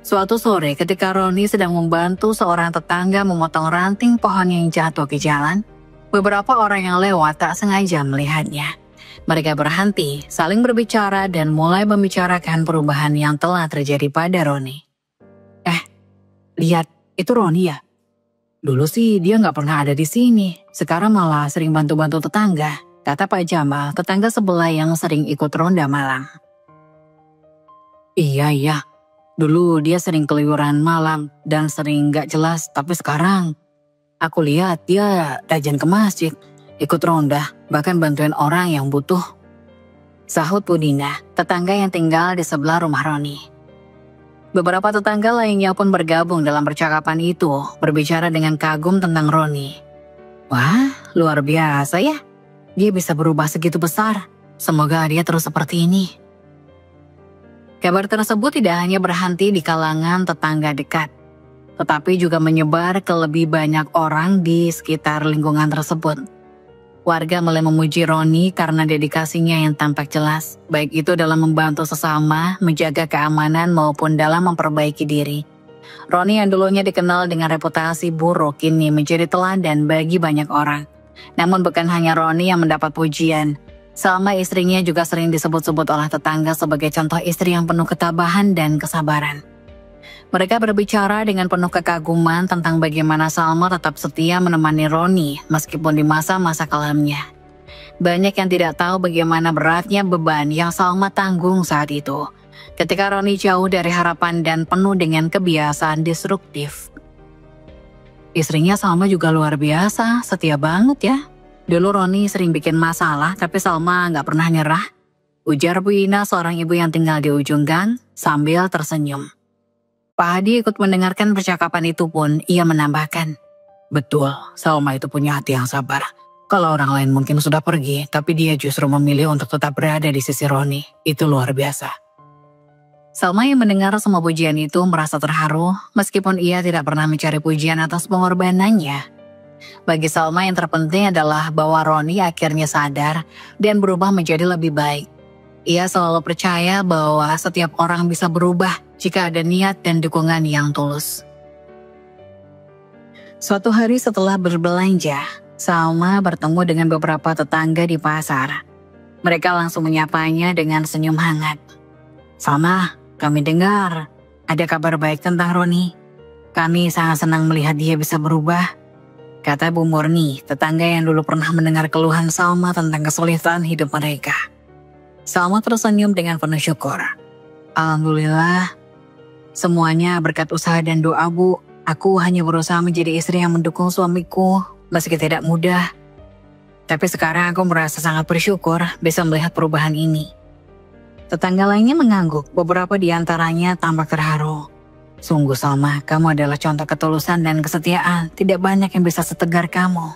Suatu sore ketika Roni sedang membantu seorang tetangga memotong ranting pohon yang jatuh ke jalan, beberapa orang yang lewat tak sengaja melihatnya. Mereka berhenti, saling berbicara dan mulai membicarakan perubahan yang telah terjadi pada Roni. Lihat, itu Roni ya? Dulu sih dia nggak pernah ada di sini, sekarang malah sering bantu-bantu tetangga, kata Pak Jamal, tetangga sebelah yang sering ikut ronda malam. Iya, dulu dia sering keluyuran malam dan sering nggak jelas, tapi sekarang aku lihat dia rajin ke masjid, ikut ronda, bahkan bantuin orang yang butuh. Sahut Budina, tetangga yang tinggal di sebelah rumah Roni. Beberapa tetangga lainnya pun bergabung dalam percakapan itu, berbicara dengan kagum tentang Roni. Wah, luar biasa ya. Dia bisa berubah segitu besar. Semoga dia terus seperti ini. Kabar tersebut tidak hanya berhenti di kalangan tetangga dekat, tetapi juga menyebar ke lebih banyak orang di sekitar lingkungan tersebut. Warga mulai memuji Roni karena dedikasinya yang tampak jelas, baik itu dalam membantu sesama, menjaga keamanan maupun dalam memperbaiki diri. Roni yang dulunya dikenal dengan reputasi buruk kini menjadi teladan bagi banyak orang. Namun bukan hanya Roni yang mendapat pujian. Salma istrinya juga sering disebut-sebut oleh tetangga sebagai contoh istri yang penuh ketabahan dan kesabaran. Mereka berbicara dengan penuh kekaguman tentang bagaimana Salma tetap setia menemani Roni meskipun di masa-masa kelamnya. Banyak yang tidak tahu bagaimana beratnya beban yang Salma tanggung saat itu, ketika Roni jauh dari harapan dan penuh dengan kebiasaan destruktif. Istrinya Salma juga luar biasa, setia banget ya. Dulu Roni sering bikin masalah, tapi Salma nggak pernah nyerah. Ujar Bu Ina, seorang ibu yang tinggal di ujung gang, sambil tersenyum. Pak Hadi ikut mendengarkan percakapan itu pun, ia menambahkan. Betul, Salma itu punya hati yang sabar. Kalau orang lain mungkin sudah pergi, tapi dia justru memilih untuk tetap berada di sisi Roni. Itu luar biasa. Salma yang mendengar semua pujian itu merasa terharu, meskipun ia tidak pernah mencari pujian atas pengorbanannya. Bagi Salma yang terpenting adalah bahwa Roni akhirnya sadar dan berubah menjadi lebih baik. Ia selalu percaya bahwa setiap orang bisa berubah jika ada niat dan dukungan yang tulus. Suatu hari setelah berbelanja, Salma bertemu dengan beberapa tetangga di pasar. Mereka langsung menyapanya dengan senyum hangat. Salma, kami dengar ada kabar baik tentang Roni. Kami sangat senang melihat dia bisa berubah, kata Bu Murni, tetangga yang dulu pernah mendengar keluhan Salma tentang kesulitan hidup mereka. Salma tersenyum dengan penuh syukur. Alhamdulillah, semuanya berkat usaha dan doa Bu. Aku hanya berusaha menjadi istri yang mendukung suamiku, meski tidak mudah. Tapi sekarang aku merasa sangat bersyukur bisa melihat perubahan ini. Tetangga lainnya mengangguk, beberapa di antaranya tampak terharu. Sungguh Salma, kamu adalah contoh ketulusan dan kesetiaan. Tidak banyak yang bisa setegar kamu.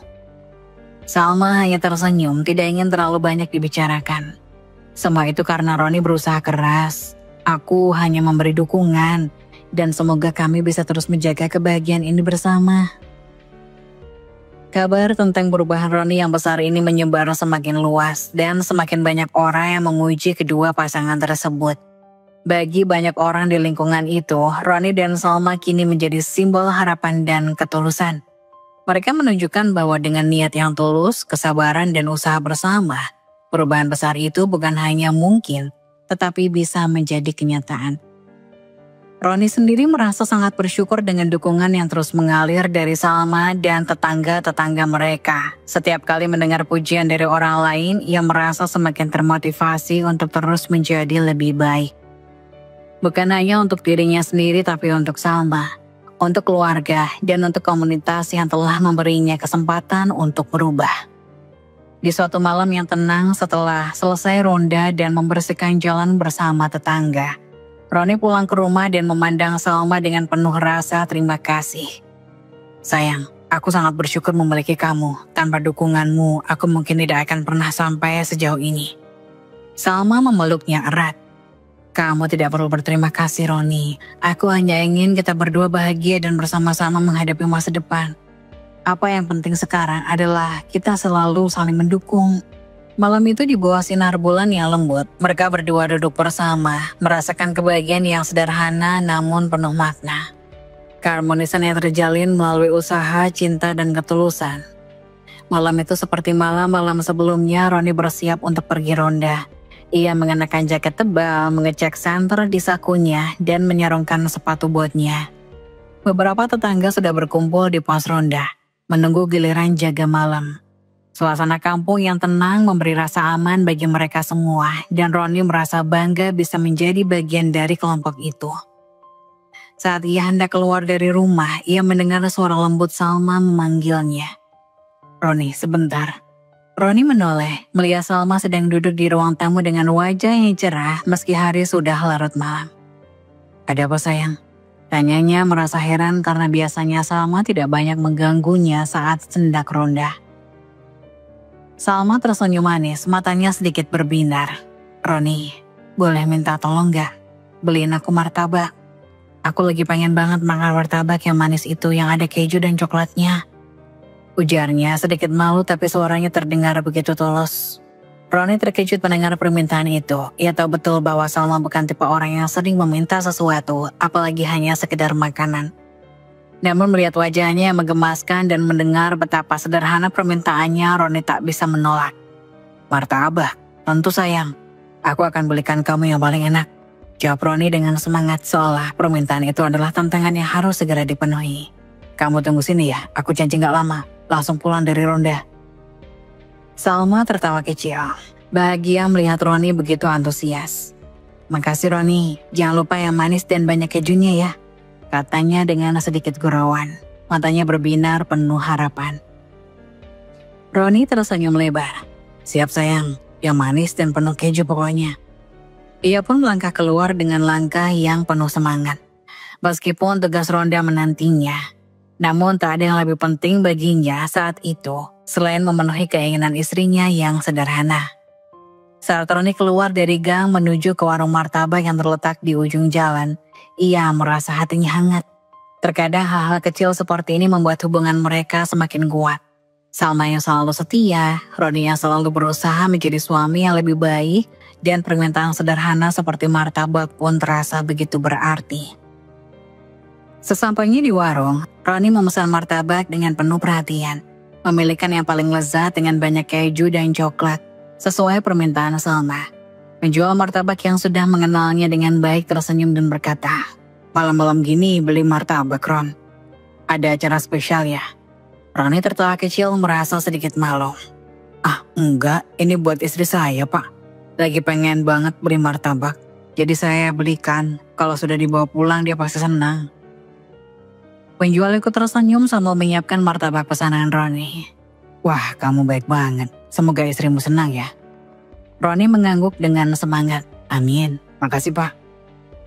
Salma hanya tersenyum, tidak ingin terlalu banyak dibicarakan. Semua itu karena Roni berusaha keras. Aku hanya memberi dukungan, dan semoga kami bisa terus menjaga kebahagiaan ini bersama. Kabar tentang perubahan Roni yang besar ini menyebar semakin luas, dan semakin banyak orang yang memuji kedua pasangan tersebut. Bagi banyak orang di lingkungan itu, Roni dan Salma kini menjadi simbol harapan dan ketulusan. Mereka menunjukkan bahwa dengan niat yang tulus, kesabaran, dan usaha bersama, perubahan besar itu bukan hanya mungkin, tetapi bisa menjadi kenyataan. Roni sendiri merasa sangat bersyukur dengan dukungan yang terus mengalir dari Salma dan tetangga-tetangga mereka. Setiap kali mendengar pujian dari orang lain, ia merasa semakin termotivasi untuk terus menjadi lebih baik. Bukan hanya untuk dirinya sendiri tapi untuk Salma, untuk keluarga, dan untuk komunitas yang telah memberinya kesempatan untuk berubah. Di suatu malam yang tenang setelah selesai ronda dan membersihkan jalan bersama tetangga, Roni pulang ke rumah dan memandang Salma dengan penuh rasa terima kasih. Sayang, aku sangat bersyukur memiliki kamu. Tanpa dukunganmu, aku mungkin tidak akan pernah sampai sejauh ini. Salma memeluknya erat. Kamu tidak perlu berterima kasih, Roni. Aku hanya ingin kita berdua bahagia dan bersama-sama menghadapi masa depan. Apa yang penting sekarang adalah kita selalu saling mendukung. Malam itu di bawah sinar bulan yang lembut, mereka berdua duduk bersama, merasakan kebahagiaan yang sederhana namun penuh makna. Keharmonisan yang terjalin melalui usaha, cinta, dan ketulusan. Malam itu seperti malam-malam sebelumnya, Roni bersiap untuk pergi ronda. Ia mengenakan jaket tebal, mengecek senter di sakunya, dan menyarungkan sepatu botnya. Beberapa tetangga sudah berkumpul di pos ronda, menunggu giliran jaga malam. Suasana kampung yang tenang memberi rasa aman bagi mereka semua, dan Roni merasa bangga bisa menjadi bagian dari kelompok itu. Saat ia hendak keluar dari rumah, ia mendengar suara lembut Salma memanggilnya. Roni, sebentar. Roni menoleh, melihat Salma sedang duduk di ruang tamu dengan wajah yang cerah meski hari sudah larut malam. Ada apa sayang? Tanyanya merasa heran karena biasanya Salma tidak banyak mengganggunya saat hendak ronda. Salma tersenyum manis, matanya sedikit berbinar. Roni, boleh minta tolong gak? Beliin aku martabak. Aku lagi pengen banget makan martabak yang manis itu yang ada keju dan coklatnya. Ujarnya sedikit malu tapi suaranya terdengar begitu tulus. Roni terkejut mendengar permintaan itu. Ia tahu betul bahwa Salma bukan tipe orang yang sering meminta sesuatu, apalagi hanya sekedar makanan. Namun melihat wajahnya yang menggemaskan dan mendengar betapa sederhana permintaannya, Roni tak bisa menolak. Martabak, tentu sayang. Aku akan belikan kamu yang paling enak. Jawab Roni dengan semangat seolah permintaan itu adalah tantangan yang harus segera dipenuhi. Kamu tunggu sini ya, aku janji gak lama. Langsung pulang dari ronda. Salma tertawa kecil. Bahagia melihat Roni begitu antusias. Makasih Roni, jangan lupa yang manis dan banyak kejunya ya. Katanya dengan sedikit gurauan. Matanya berbinar penuh harapan. Roni tersenyum lebar. Siap sayang, yang manis dan penuh keju pokoknya. Ia pun melangkah keluar dengan langkah yang penuh semangat. Meskipun tugas ronda menantinya. Namun tak ada yang lebih penting baginya saat itu selain memenuhi keinginan istrinya yang sederhana. Saat Roni keluar dari gang menuju ke warung martabak yang terletak di ujung jalan, ia merasa hatinya hangat. Terkadang hal-hal kecil seperti ini membuat hubungan mereka semakin kuat. Salma yang selalu setia, Roni yang selalu berusaha menjadi suami yang lebih baik, dan permintaan sederhana seperti martabak pun terasa begitu berarti. Sesampainya di warung, Roni memesan martabak dengan penuh perhatian. Memilihkan yang paling lezat dengan banyak keju dan coklat, sesuai permintaan Salma. Penjual martabak yang sudah mengenalnya dengan baik tersenyum dan berkata, malam-malam gini beli martabak, Ron. Ada acara spesial ya? Roni tertawa kecil merasa sedikit malu. Ah enggak, ini buat istri saya pak. Lagi pengen banget beli martabak. Jadi saya belikan, kalau sudah dibawa pulang dia pasti senang. Penjual ikut tersenyum sambil menyiapkan martabak pesanan Roni. Wah, kamu baik banget. Semoga istrimu senang ya. Roni mengangguk dengan semangat. Amin. Makasih, Pak.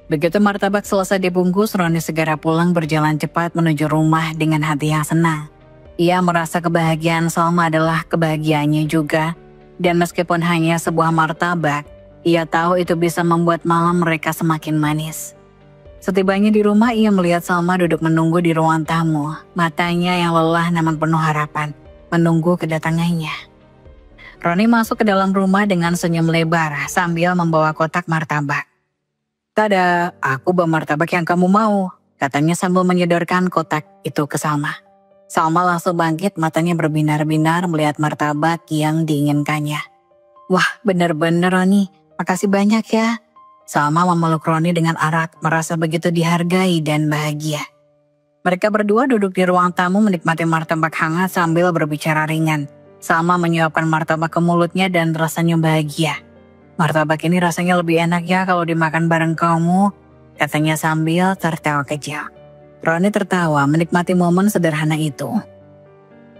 Begitu martabak selesai dibungkus, Roni segera pulang berjalan cepat menuju rumah dengan hati yang senang. Ia merasa kebahagiaan Salma adalah kebahagiaannya juga. Dan meskipun hanya sebuah martabak, ia tahu itu bisa membuat malam mereka semakin manis. Setibanya di rumah, ia melihat Salma duduk menunggu di ruang tamu. Matanya yang lelah namun penuh harapan, menunggu kedatangannya. Roni masuk ke dalam rumah dengan senyum lebar sambil membawa kotak martabak. Tada, aku bawa martabak yang kamu mau, katanya sambil menyodorkan kotak itu ke Salma. Salma langsung bangkit, matanya berbinar-binar melihat martabak yang diinginkannya. Wah, bener-bener Roni, makasih banyak ya. Salma memeluk Roni dengan erat, merasa begitu dihargai dan bahagia. Mereka berdua duduk di ruang tamu menikmati martabak hangat sambil berbicara ringan. Salma menyuapkan martabak ke mulutnya dan rasanya bahagia. "Martabak ini rasanya lebih enak ya kalau dimakan bareng kamu," katanya sambil tertawa kecil. Roni tertawa menikmati momen sederhana itu.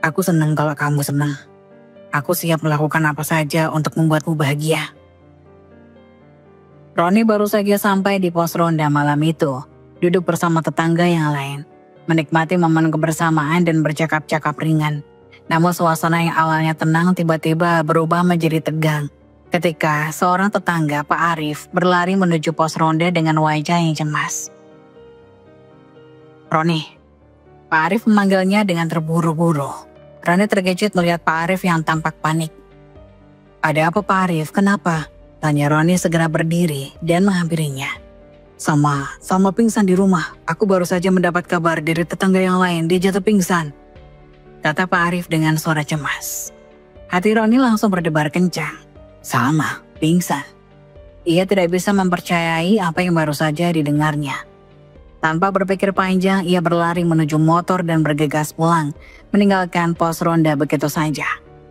"Aku senang kalau kamu senang. Aku siap melakukan apa saja untuk membuatmu bahagia." Roni baru saja sampai di pos ronda malam itu, duduk bersama tetangga yang lain, menikmati momen kebersamaan dan bercakap-cakap ringan. Namun suasana yang awalnya tenang tiba-tiba berubah menjadi tegang ketika seorang tetangga, Pak Arif, berlari menuju pos ronda dengan wajah yang cemas. "Roni." Pak Arif memanggilnya dengan terburu-buru. Roni terkejut melihat Pak Arif yang tampak panik. "Ada apa Pak Arif? Kenapa?" tanya Roni segera berdiri dan menghampirinya. Salma pingsan di rumah. Aku baru saja mendapat kabar dari tetangga yang lain, dia jatuh pingsan," kata Pak Arif dengan suara cemas. Hati Roni langsung berdebar kencang. Salma pingsan. Ia tidak bisa mempercayai apa yang baru saja didengarnya. Tanpa berpikir panjang, ia berlari menuju motor dan bergegas pulang, meninggalkan pos ronda begitu saja.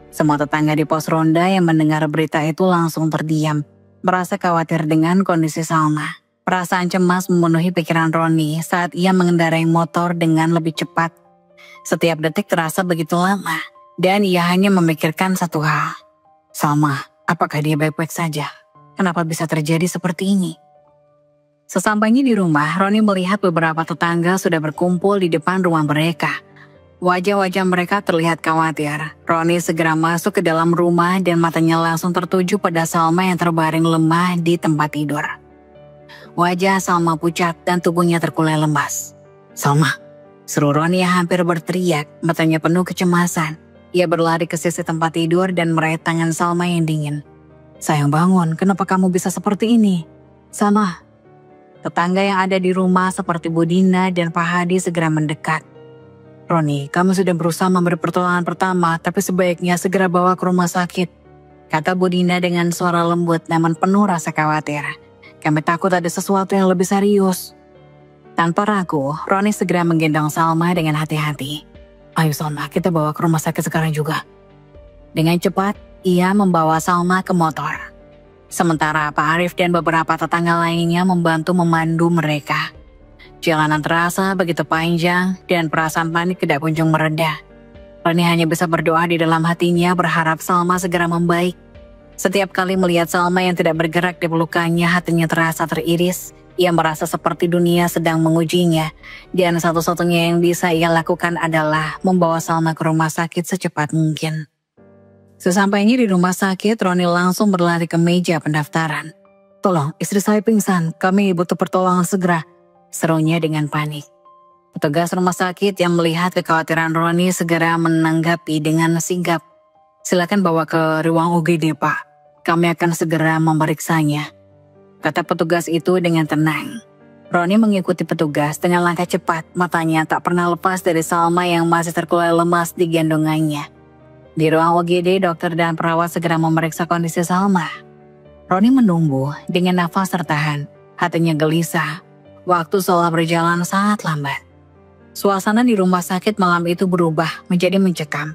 Semua tetangga di pos ronda yang mendengar berita itu langsung terdiam, merasa khawatir dengan kondisi Salma. Perasaan cemas memenuhi pikiran Roni saat ia mengendarai motor dengan lebih cepat. Setiap detik terasa begitu lama, dan ia hanya memikirkan satu hal. Salma, apakah dia baik-baik saja? Kenapa bisa terjadi seperti ini? Sesampainya di rumah, Roni melihat beberapa tetangga sudah berkumpul di depan rumah mereka. Wajah-wajah mereka terlihat khawatir. Roni segera masuk ke dalam rumah dan matanya langsung tertuju pada Salma yang terbaring lemah di tempat tidur. Wajah Salma pucat dan tubuhnya terkulai lemas. "Salma!" seru Roni yang hampir berteriak, matanya penuh kecemasan. Ia berlari ke sisi tempat tidur dan meraih tangan Salma yang dingin. "Sayang bangun, kenapa kamu bisa seperti ini?" "Salma." Tetangga yang ada di rumah seperti Bu Dina dan Pak Hadi segera mendekat. "Roni, kamu sudah berusaha memberi pertolongan pertama, tapi sebaiknya segera bawa ke rumah sakit," kata Bu Dina dengan suara lembut namun penuh rasa khawatir. "Kami takut ada sesuatu yang lebih serius." Tanpa ragu, Roni segera menggendong Salma dengan hati-hati. "Ayo Salma, kita bawa ke rumah sakit sekarang juga." Dengan cepat, ia membawa Salma ke motor. Sementara Pak Arif dan beberapa tetangga lainnya membantu memandu mereka. Jalanan terasa begitu panjang dan perasaan panik tidak kunjung mereda. Roni hanya bisa berdoa di dalam hatinya berharap Salma segera membaik. Setiap kali melihat Salma yang tidak bergerak di pelukannya, hatinya terasa teriris. Ia merasa seperti dunia sedang mengujinya. Dan satu-satunya yang bisa ia lakukan adalah membawa Salma ke rumah sakit secepat mungkin. Sesampainya di rumah sakit, Roni langsung berlari ke meja pendaftaran. "Tolong, istri saya pingsan, kami butuh pertolongan segera," serunya dengan panik. Petugas rumah sakit yang melihat kekhawatiran Roni segera menanggapi dengan sigap. "Silakan bawa ke ruang UGD, Pak. Kami akan segera memeriksanya," kata petugas itu dengan tenang. Roni mengikuti petugas dengan langkah cepat, matanya tak pernah lepas dari Salma yang masih terkulai lemas di gendongannya. Di ruang UGD, dokter dan perawat segera memeriksa kondisi Salma. Roni menunggu dengan nafas tertahan, hatinya gelisah. Waktu seolah berjalan sangat lambat. Suasana di rumah sakit malam itu berubah menjadi mencekam,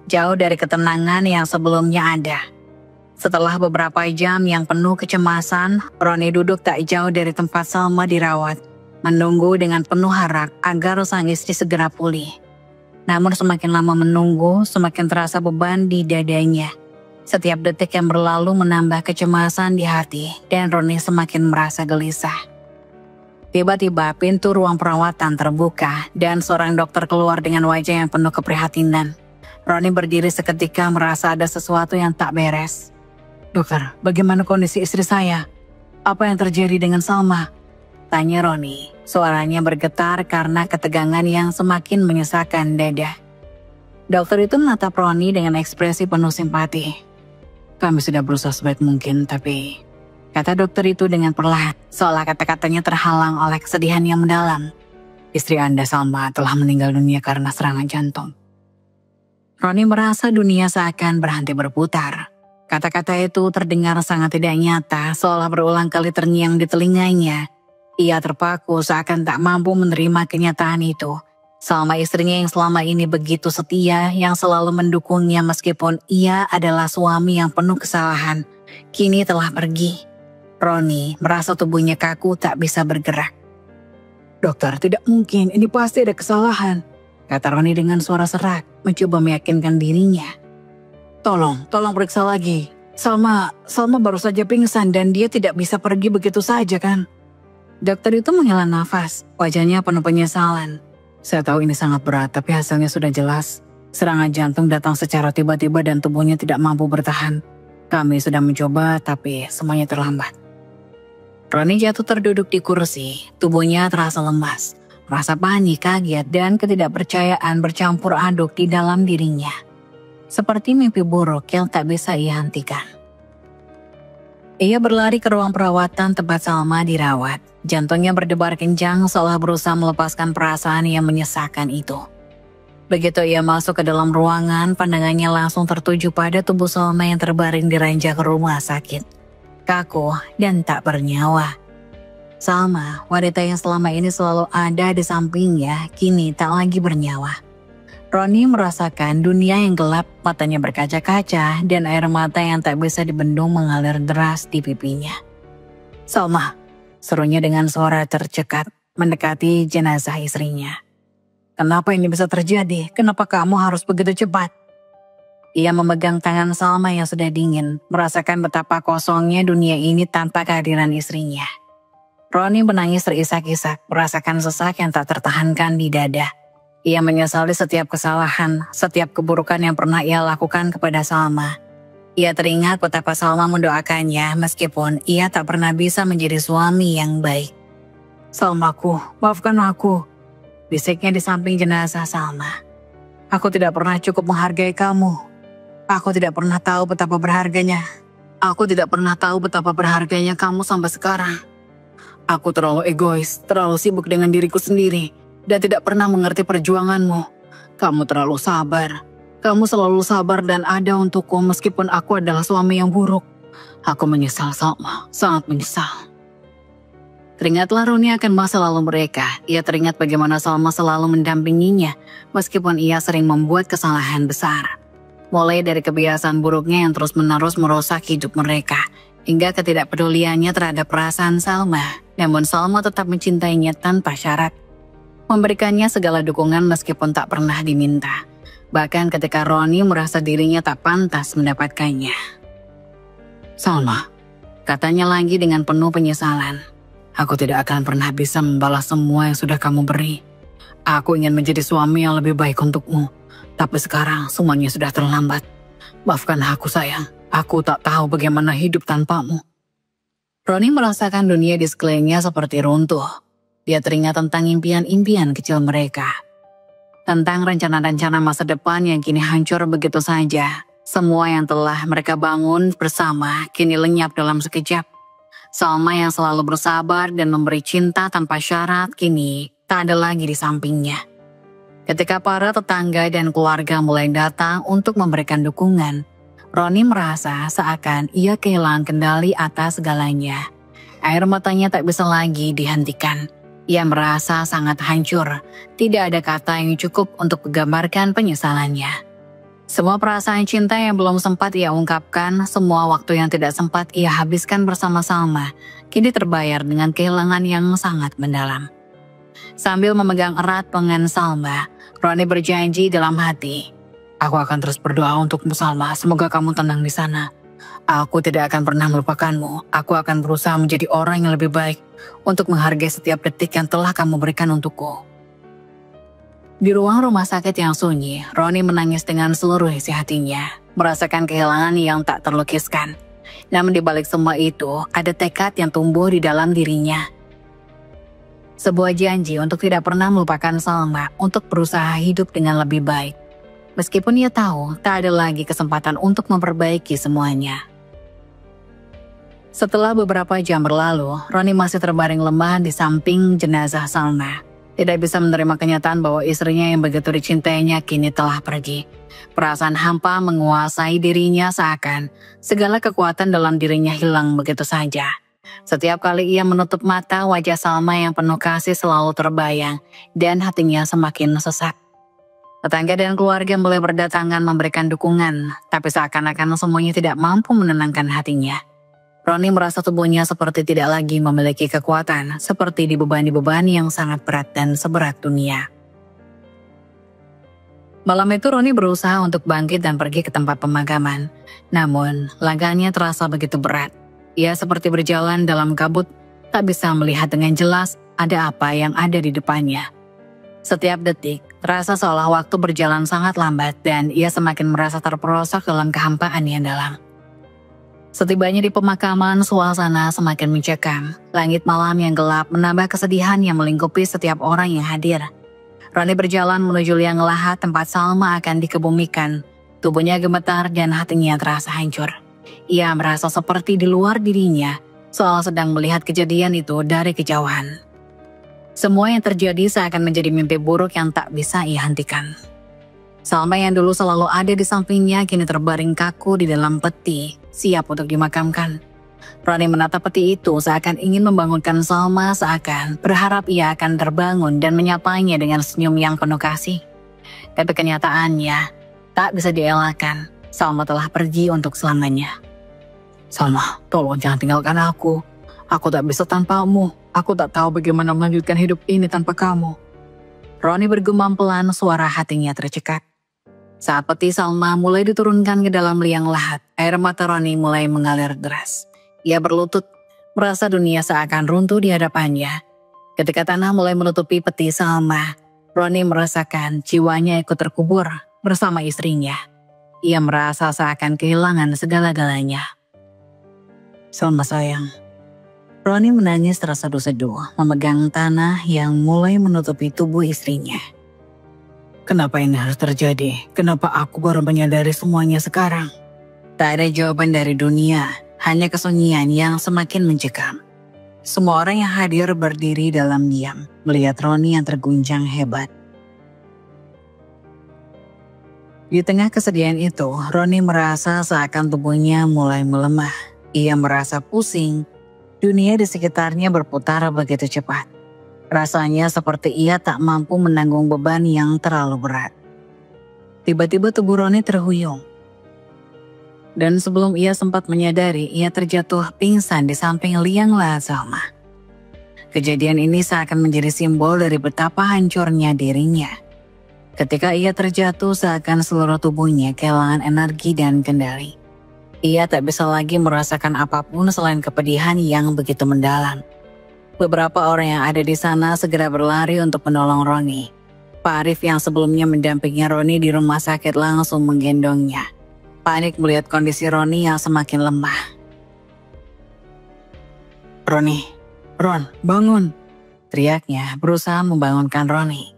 jauh dari ketenangan yang sebelumnya ada. Setelah beberapa jam yang penuh kecemasan, Roni duduk tak jauh dari tempat Salma dirawat, menunggu dengan penuh harap agar sang istri segera pulih. Namun semakin lama menunggu, semakin terasa beban di dadanya. Setiap detik yang berlalu menambah kecemasan di hati, dan Roni semakin merasa gelisah. Tiba-tiba pintu ruang perawatan terbuka, dan seorang dokter keluar dengan wajah yang penuh keprihatinan. Roni berdiri seketika merasa ada sesuatu yang tak beres. "Dokter, bagaimana kondisi istri saya? Apa yang terjadi dengan Salma?" tanya Roni. Suaranya bergetar karena ketegangan yang semakin menyesakkan dada. Dokter itu menatap Roni dengan ekspresi penuh simpati. "Kami sudah berusaha sebaik mungkin, tapi..." kata dokter itu dengan perlahan, seolah kata-katanya terhalang oleh kesedihan yang mendalam. "Istri Anda, Salma, telah meninggal dunia karena serangan jantung." Roni merasa dunia seakan berhenti berputar. Kata-kata itu terdengar sangat tidak nyata, seolah berulang kali terngiang di telinganya. Ia terpaku seakan tak mampu menerima kenyataan itu. Salma, istrinya yang selama ini begitu setia, yang selalu mendukungnya meskipun ia adalah suami yang penuh kesalahan, kini telah pergi. Roni merasa tubuhnya kaku tak bisa bergerak. "Dokter, tidak mungkin, ini pasti ada kesalahan," kata Roni dengan suara serak, mencoba meyakinkan dirinya. Tolong periksa lagi. Salma baru saja pingsan dan dia tidak bisa pergi begitu saja kan?" Dokter itu menghela nafas, wajahnya penuh penyesalan. "Saya tahu ini sangat berat, tapi hasilnya sudah jelas. Serangan jantung datang secara tiba-tiba dan tubuhnya tidak mampu bertahan. Kami sudah mencoba, tapi semuanya terlambat." Roni jatuh terduduk di kursi, tubuhnya terasa lemas. Rasa panik, kaget, dan ketidakpercayaan bercampur aduk di dalam dirinya. Seperti mimpi buruk yang tak bisa ia hentikan. Ia berlari ke ruang perawatan tempat Salma dirawat. Jantungnya berdebar kencang seolah berusaha melepaskan perasaan yang menyesakkan itu. Begitu ia masuk ke dalam ruangan, pandangannya langsung tertuju pada tubuh Salma yang terbaring di ranjang rumah sakit. Kaku dan tak bernyawa. Salma, wanita yang selama ini selalu ada di sampingnya, kini tak lagi bernyawa. Roni merasakan dunia yang gelap, matanya berkaca-kaca, dan air mata yang tak bisa dibendung mengalir deras di pipinya. "Salma," serunya dengan suara tercekat, mendekati jenazah istrinya. "Kenapa ini bisa terjadi? Kenapa kamu harus begitu cepat?" Ia memegang tangan Salma yang sudah dingin, merasakan betapa kosongnya dunia ini tanpa kehadiran istrinya. Roni menangis terisak-isak, merasakan sesak yang tak tertahankan di dada. Ia menyesali setiap kesalahan, setiap keburukan yang pernah ia lakukan kepada Salma. Ia teringat betapa Salma mendoakannya meskipun ia tak pernah bisa menjadi suami yang baik. "Salmaku, maafkan aku," bisiknya di samping jenazah Salma. "Aku tidak pernah cukup menghargai kamu. Aku tidak pernah tahu betapa berharganya. Aku tidak pernah tahu betapa berharganya kamu sampai sekarang. Aku terlalu egois, terlalu sibuk dengan diriku sendiri, dan tidak pernah mengerti perjuanganmu. Kamu terlalu sabar. Kamu selalu sabar dan ada untukku meskipun aku adalah suami yang buruk. Aku menyesal, Salma, sangat menyesal." Teringatlah Roni akan masa lalu mereka. Ia teringat bagaimana Salma selalu mendampinginya meskipun ia sering membuat kesalahan besar. Mulai dari kebiasaan buruknya yang terus-menerus merusak hidup mereka, hingga ketidakpeduliannya terhadap perasaan Salma. Namun Salma tetap mencintainya tanpa syarat, memberikannya segala dukungan meskipun tak pernah diminta. Bahkan ketika Roni merasa dirinya tak pantas mendapatkannya. "Salma," katanya lagi dengan penuh penyesalan, "aku tidak akan pernah bisa membalas semua yang sudah kamu beri. Aku ingin menjadi suami yang lebih baik untukmu. Tapi sekarang semuanya sudah terlambat. Maafkan aku sayang, aku tak tahu bagaimana hidup tanpamu." Roni merasakan dunia di sekelilingnya seperti runtuh. Dia teringat tentang impian-impian kecil mereka. Tentang rencana-rencana masa depan yang kini hancur begitu saja. Semua yang telah mereka bangun bersama kini lenyap dalam sekejap. Salma yang selalu bersabar dan memberi cinta tanpa syarat kini tak ada lagi di sampingnya. Ketika para tetangga dan keluarga mulai datang untuk memberikan dukungan, Roni merasa seakan ia kehilangan kendali atas segalanya. Air matanya tak bisa lagi dihentikan. Ia merasa sangat hancur. Tidak ada kata yang cukup untuk menggambarkan penyesalannya. Semua perasaan cinta yang belum sempat ia ungkapkan, semua waktu yang tidak sempat ia habiskan bersama Salma, kini terbayar dengan kehilangan yang sangat mendalam. Sambil memegang erat lengan Salma, Roni berjanji dalam hati, "Aku akan terus berdoa untukmu Salma, semoga kamu tenang di sana. Aku tidak akan pernah melupakanmu. Aku akan berusaha menjadi orang yang lebih baik untuk menghargai setiap detik yang telah kamu berikan untukku." Di ruang rumah sakit yang sunyi, Roni menangis dengan seluruh isi hatinya, merasakan kehilangan yang tak terlukiskan. Namun di balik semua itu, ada tekad yang tumbuh di dalam dirinya. Sebuah janji untuk tidak pernah melupakan Salma, untuk berusaha hidup dengan lebih baik. Meskipun ia tahu tak ada lagi kesempatan untuk memperbaiki semuanya. Setelah beberapa jam berlalu, Roni masih terbaring lemah di samping jenazah Salma. Tidak bisa menerima kenyataan bahwa istrinya yang begitu dicintainya kini telah pergi. Perasaan hampa menguasai dirinya seakan segala kekuatan dalam dirinya hilang begitu saja. Setiap kali ia menutup mata, wajah Salma yang penuh kasih selalu terbayang dan hatinya semakin sesak. Tetangga dan keluarga mulai berdatangan memberikan dukungan, tapi seakan-akan semuanya tidak mampu menenangkan hatinya. Roni merasa tubuhnya seperti tidak lagi memiliki kekuatan, seperti dibebani beban yang sangat berat dan seberat dunia. Malam itu Roni berusaha untuk bangkit dan pergi ke tempat pemakaman. Namun, langkahnya terasa begitu berat. Ia seperti berjalan dalam kabut, tak bisa melihat dengan jelas ada apa yang ada di depannya. Setiap detik, terasa seolah waktu berjalan sangat lambat dan ia semakin merasa terperosok dalam kehampaan yang dalam. Setibanya di pemakaman, suasana semakin mencekam. Langit malam yang gelap menambah kesedihan yang melingkupi setiap orang yang hadir. Roni berjalan menuju liang lahat tempat Salma akan dikebumikan. Tubuhnya gemetar dan hatinya terasa hancur. Ia merasa seperti di luar dirinya, seolah sedang melihat kejadian itu dari kejauhan. Semua yang terjadi seakan menjadi mimpi buruk yang tak bisa ia hentikan. Salma yang dulu selalu ada di sampingnya kini terbaring kaku di dalam peti, siap untuk dimakamkan. Roni menatap peti itu seakan ingin membangunkan Salma, seakan berharap ia akan terbangun dan menyapanya dengan senyum yang penuh kasih. Tapi kenyataannya tak bisa dielakkan. Salma telah pergi untuk selamanya. Salma, tolong jangan tinggalkan aku. Aku tak bisa tanpamu. Aku tak tahu bagaimana melanjutkan hidup ini tanpa kamu. Roni bergumam pelan, suara hatinya tercekat. Saat peti Salma mulai diturunkan ke dalam liang lahat, air mata Roni mulai mengalir deras. Ia berlutut, merasa dunia seakan runtuh di hadapannya. Ketika tanah mulai menutupi peti Salma, Roni merasakan jiwanya ikut terkubur bersama istrinya. Ia merasa seakan kehilangan segala-galanya. Salma sayang. Roni menangis terseduh-seduh, memegang tanah yang mulai menutupi tubuh istrinya. Kenapa ini harus terjadi? Kenapa aku baru menyadari semuanya sekarang? Tak ada jawaban dari dunia, hanya kesunyian yang semakin mencekam. Semua orang yang hadir berdiri dalam diam, melihat Roni yang terguncang hebat. Di tengah kesedihan itu, Roni merasa seakan tubuhnya mulai melemah. Ia merasa pusing. Dunia di sekitarnya berputar begitu cepat. Rasanya seperti ia tak mampu menanggung beban yang terlalu berat. Tiba-tiba tubuh Roni terhuyung. Dan sebelum ia sempat menyadari, ia terjatuh pingsan di samping liang lahat Salma. Kejadian ini seakan menjadi simbol dari betapa hancurnya dirinya. Ketika ia terjatuh, seakan seluruh tubuhnya kehilangan energi dan kendali. Ia tak bisa lagi merasakan apapun selain kepedihan yang begitu mendalam. Beberapa orang yang ada di sana segera berlari untuk menolong Roni. Pak Arif yang sebelumnya mendampingi Roni di rumah sakit langsung menggendongnya. Panik melihat kondisi Roni yang semakin lemah. Roni, Ron, bangun! Teriaknya berusaha membangunkan Roni.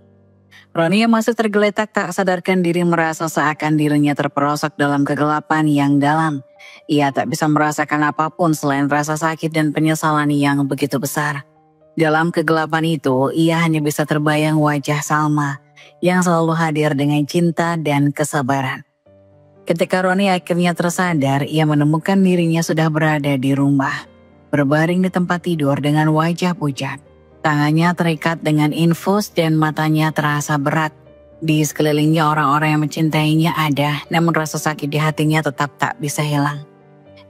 Roni yang masih tergeletak tak sadarkan diri merasa seakan dirinya terperosok dalam kegelapan yang dalam. Ia tak bisa merasakan apapun selain rasa sakit dan penyesalan yang begitu besar. Dalam kegelapan itu, ia hanya bisa terbayang wajah Salma yang selalu hadir dengan cinta dan kesabaran. Ketika Roni akhirnya tersadar, ia menemukan dirinya sudah berada di rumah, berbaring di tempat tidur dengan wajah pucat. Tangannya terikat dengan infus dan matanya terasa berat. Di sekelilingnya orang-orang yang mencintainya ada, namun rasa sakit di hatinya tetap tak bisa hilang.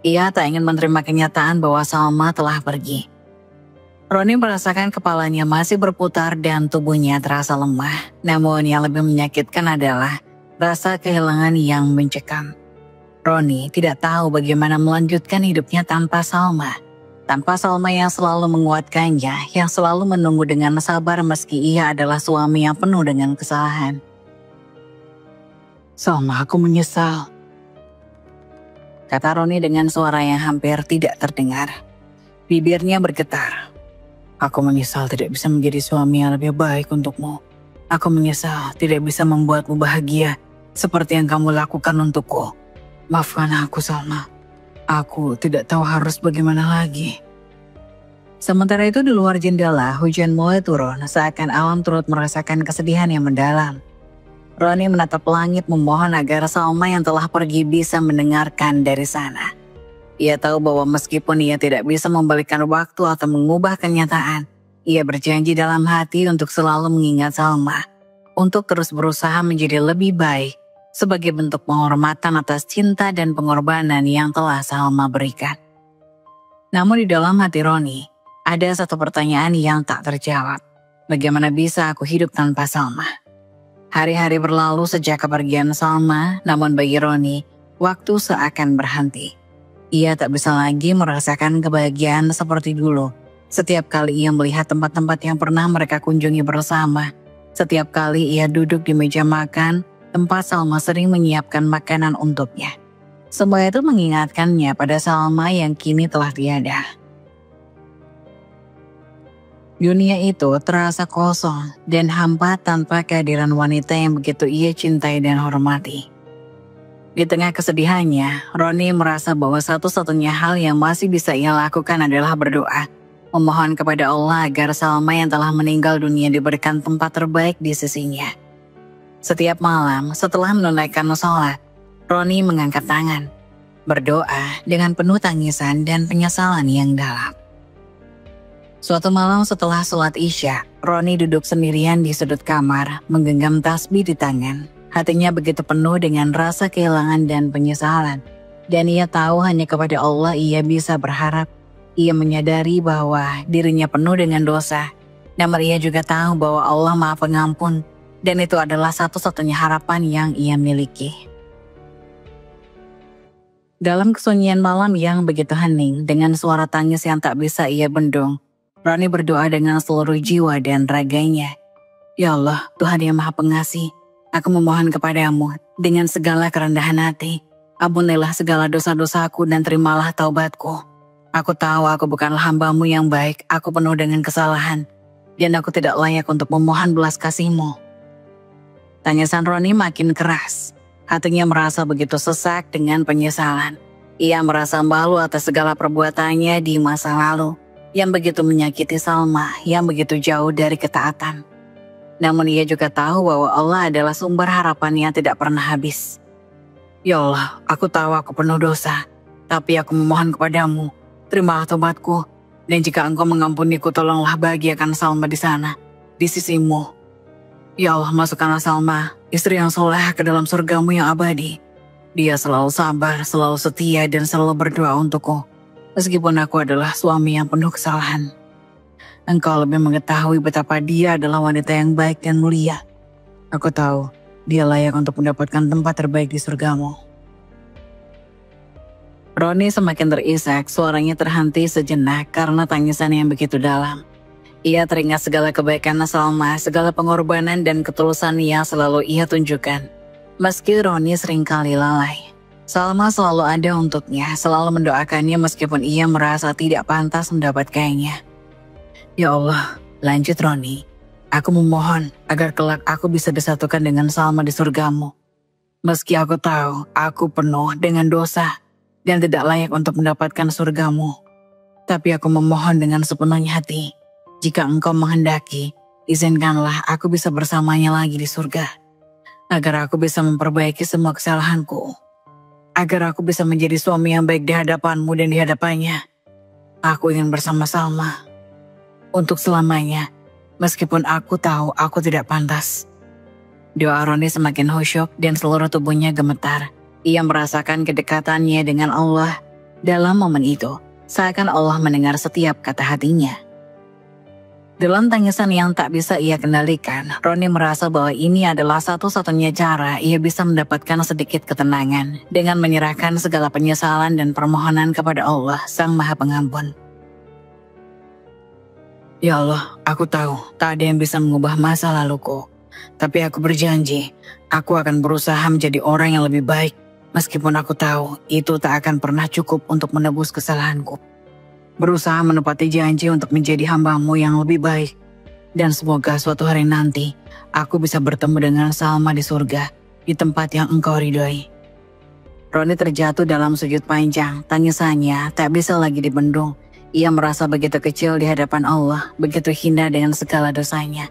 Ia tak ingin menerima kenyataan bahwa Salma telah pergi. Roni merasakan kepalanya masih berputar dan tubuhnya terasa lemah. Namun yang lebih menyakitkan adalah rasa kehilangan yang mencekam. Roni tidak tahu bagaimana melanjutkan hidupnya tanpa Salma. Tanpa Salma yang selalu menguatkannya, yang selalu menunggu dengan sabar meski ia adalah suami yang penuh dengan kesalahan. Salma, aku menyesal, kata Roni dengan suara yang hampir tidak terdengar. Bibirnya bergetar. Aku menyesal tidak bisa menjadi suami yang lebih baik untukmu. Aku menyesal tidak bisa membuatmu bahagia seperti yang kamu lakukan untukku. Maafkan aku, Salma. Aku tidak tahu harus bagaimana lagi. Sementara itu di luar jendela, hujan mulai turun seakan alam turut merasakan kesedihan yang mendalam. Roni menatap langit memohon agar Salma yang telah pergi bisa mendengarkan dari sana. Ia tahu bahwa meskipun ia tidak bisa membalikkan waktu atau mengubah kenyataan, ia berjanji dalam hati untuk selalu mengingat Salma, untuk terus berusaha menjadi lebih baik sebagai bentuk penghormatan atas cinta dan pengorbanan yang telah Salma berikan. Namun di dalam hati Roni, ada satu pertanyaan yang tak terjawab. Bagaimana bisa aku hidup tanpa Salma? Hari-hari berlalu sejak kepergian Salma, namun bagi Roni, waktu seakan berhenti. Ia tak bisa lagi merasakan kebahagiaan seperti dulu. Setiap kali ia melihat tempat-tempat yang pernah mereka kunjungi bersama. Setiap kali ia duduk di meja makan, tempat Salma sering menyiapkan makanan untuknya. Semua itu mengingatkannya pada Salma yang kini telah tiada. Dunia itu terasa kosong dan hampa tanpa kehadiran wanita yang begitu ia cintai dan hormati. Di tengah kesedihannya, Roni merasa bahwa satu-satunya hal yang masih bisa ia lakukan adalah berdoa. Memohon kepada Allah agar Salma yang telah meninggal dunia diberikan tempat terbaik di sisinya. Setiap malam setelah menunaikan sholat, Roni mengangkat tangan, berdoa dengan penuh tangisan dan penyesalan yang dalam. Suatu malam setelah sholat Isya, Roni duduk sendirian di sudut kamar, menggenggam tasbih di tangan. Hatinya begitu penuh dengan rasa kehilangan dan penyesalan. Dan ia tahu hanya kepada Allah ia bisa berharap. Ia menyadari bahwa dirinya penuh dengan dosa. Namun ia juga tahu bahwa Allah Maha Pengampun. Dan itu adalah satu-satunya harapan yang ia miliki. Dalam kesunyian malam yang begitu hening, dengan suara tangis yang tak bisa ia bendung, Roni berdoa dengan seluruh jiwa dan raganya. Ya Allah, Tuhan yang Maha Pengasih, aku memohon kepadamu dengan segala kerendahan hati. Ampunilah segala dosa-dosaku dan terimalah taubatku. Aku tahu aku bukanlah hamba-Mu yang baik, aku penuh dengan kesalahan. Dan aku tidak layak untuk memohon belas kasih-Mu. Tangisan Roni makin keras. Hatinya merasa begitu sesak dengan penyesalan. Ia merasa malu atas segala perbuatannya di masa lalu. Yang begitu menyakiti Salma, yang begitu jauh dari ketaatan. Namun ia juga tahu bahwa Allah adalah sumber harapan yang tidak pernah habis. Ya Allah, aku tahu aku penuh dosa, tapi aku memohon kepadamu, terimalah tobatku, dan jika Engkau mengampuniku, tolonglah bahagiakan Salma di sana, di sisimu. Ya Allah, masukkanlah Salma, istri yang soleh, ke dalam surgamu yang abadi. Dia selalu sabar, selalu setia, dan selalu berdoa untukku. Meskipun aku adalah suami yang penuh kesalahan. Engkau lebih mengetahui betapa dia adalah wanita yang baik dan mulia. Aku tahu dia layak untuk mendapatkan tempat terbaik di surgamu. Roni semakin terisak, suaranya terhenti sejenak karena tangisan yang begitu dalam. Ia teringat segala kebaikan Salma, segala pengorbanan dan ketulusan yang selalu ia tunjukkan. Meski Roni seringkali lalai, Salma selalu ada untuknya, selalu mendoakannya meskipun ia merasa tidak pantas mendapatkannya. Ya Allah, lanjut Roni. Aku memohon agar kelak aku bisa disatukan dengan Salma di surgamu. Meski aku tahu aku penuh dengan dosa dan tidak layak untuk mendapatkan surgamu. Tapi aku memohon dengan sepenuhnya hati. Jika Engkau menghendaki, izinkanlah aku bisa bersamanya lagi di surga. Agar aku bisa memperbaiki semua kesalahanku. Agar aku bisa menjadi suami yang baik di hadapanmu dan di hadapannya. Aku ingin bersama Salma. Untuk selamanya, meskipun aku tahu aku tidak pantas. Doa Roni semakin khusyuk dan seluruh tubuhnya gemetar. Ia merasakan kedekatannya dengan Allah. Dalam momen itu, seakan Allah mendengar setiap kata hatinya. Dalam tangisan yang tak bisa ia kendalikan, Roni merasa bahwa ini adalah satu-satunya cara ia bisa mendapatkan sedikit ketenangan dengan menyerahkan segala penyesalan dan permohonan kepada Allah, Sang Maha Pengampun. Ya Allah, aku tahu tak ada yang bisa mengubah masa laluku. Tapi aku berjanji, aku akan berusaha menjadi orang yang lebih baik. Meskipun aku tahu itu tak akan pernah cukup untuk menebus kesalahanku. Berusaha menepati janji untuk menjadi hamba-Mu yang lebih baik. Dan semoga suatu hari nanti, aku bisa bertemu dengan Salma di surga, di tempat yang Engkau ridhoi. Roni terjatuh dalam sujud panjang, tangisannya tak bisa lagi dibendung. Ia merasa begitu kecil di hadapan Allah, begitu hina dengan segala dosanya.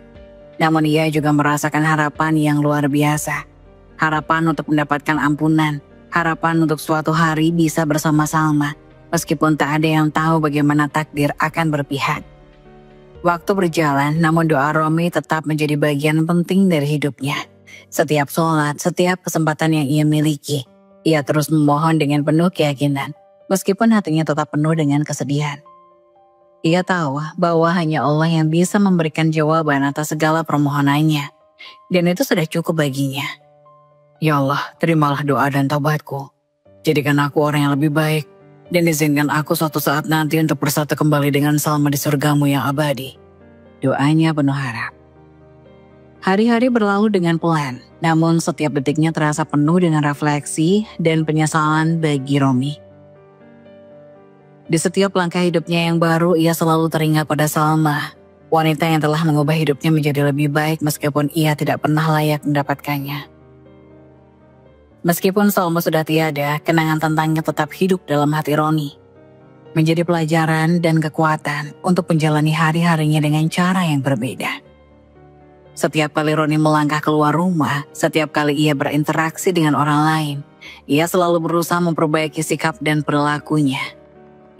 Namun ia juga merasakan harapan yang luar biasa. Harapan untuk mendapatkan ampunan, harapan untuk suatu hari bisa bersama Salma, meskipun tak ada yang tahu bagaimana takdir akan berpihak. Waktu berjalan, namun doa Romi tetap menjadi bagian penting dari hidupnya. Setiap sholat, setiap kesempatan yang ia miliki, ia terus memohon dengan penuh keyakinan, meskipun hatinya tetap penuh dengan kesedihan. Ia tahu bahwa hanya Allah yang bisa memberikan jawaban atas segala permohonannya, dan itu sudah cukup baginya. Ya Allah, terimalah doa dan taubatku. Jadikan aku orang yang lebih baik, dan izinkan aku suatu saat nanti untuk bersatu kembali dengan Salma di surgamu yang abadi. Doanya penuh harap. Hari-hari berlalu dengan pelan, namun setiap detiknya terasa penuh dengan refleksi dan penyesalan bagi Romi. Di setiap langkah hidupnya yang baru, ia selalu teringat pada Salma, wanita yang telah mengubah hidupnya menjadi lebih baik meskipun ia tidak pernah layak mendapatkannya. Meskipun Salma sudah tiada, kenangan tentangnya tetap hidup dalam hati Roni. Menjadi pelajaran dan kekuatan untuk menjalani hari-harinya dengan cara yang berbeda. Setiap kali Roni melangkah keluar rumah, setiap kali ia berinteraksi dengan orang lain, ia selalu berusaha memperbaiki sikap dan perilakunya.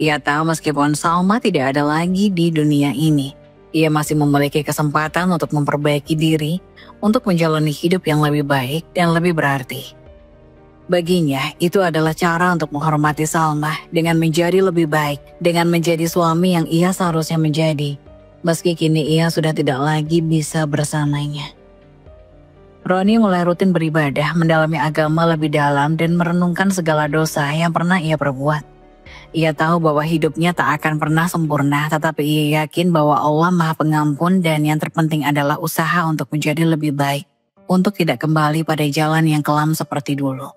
Ia tahu meskipun Salma tidak ada lagi di dunia ini, ia masih memiliki kesempatan untuk memperbaiki diri, untuk menjalani hidup yang lebih baik dan lebih berarti. Baginya, itu adalah cara untuk menghormati Salma dengan menjadi lebih baik, dengan menjadi suami yang ia seharusnya menjadi, meski kini ia sudah tidak lagi bisa bersamanya. Roni mulai rutin beribadah, mendalami agama lebih dalam dan merenungkan segala dosa yang pernah ia perbuat. Ia tahu bahwa hidupnya tak akan pernah sempurna, tetapi ia yakin bahwa Allah Maha Pengampun dan yang terpenting adalah usaha untuk menjadi lebih baik, untuk tidak kembali pada jalan yang kelam seperti dulu.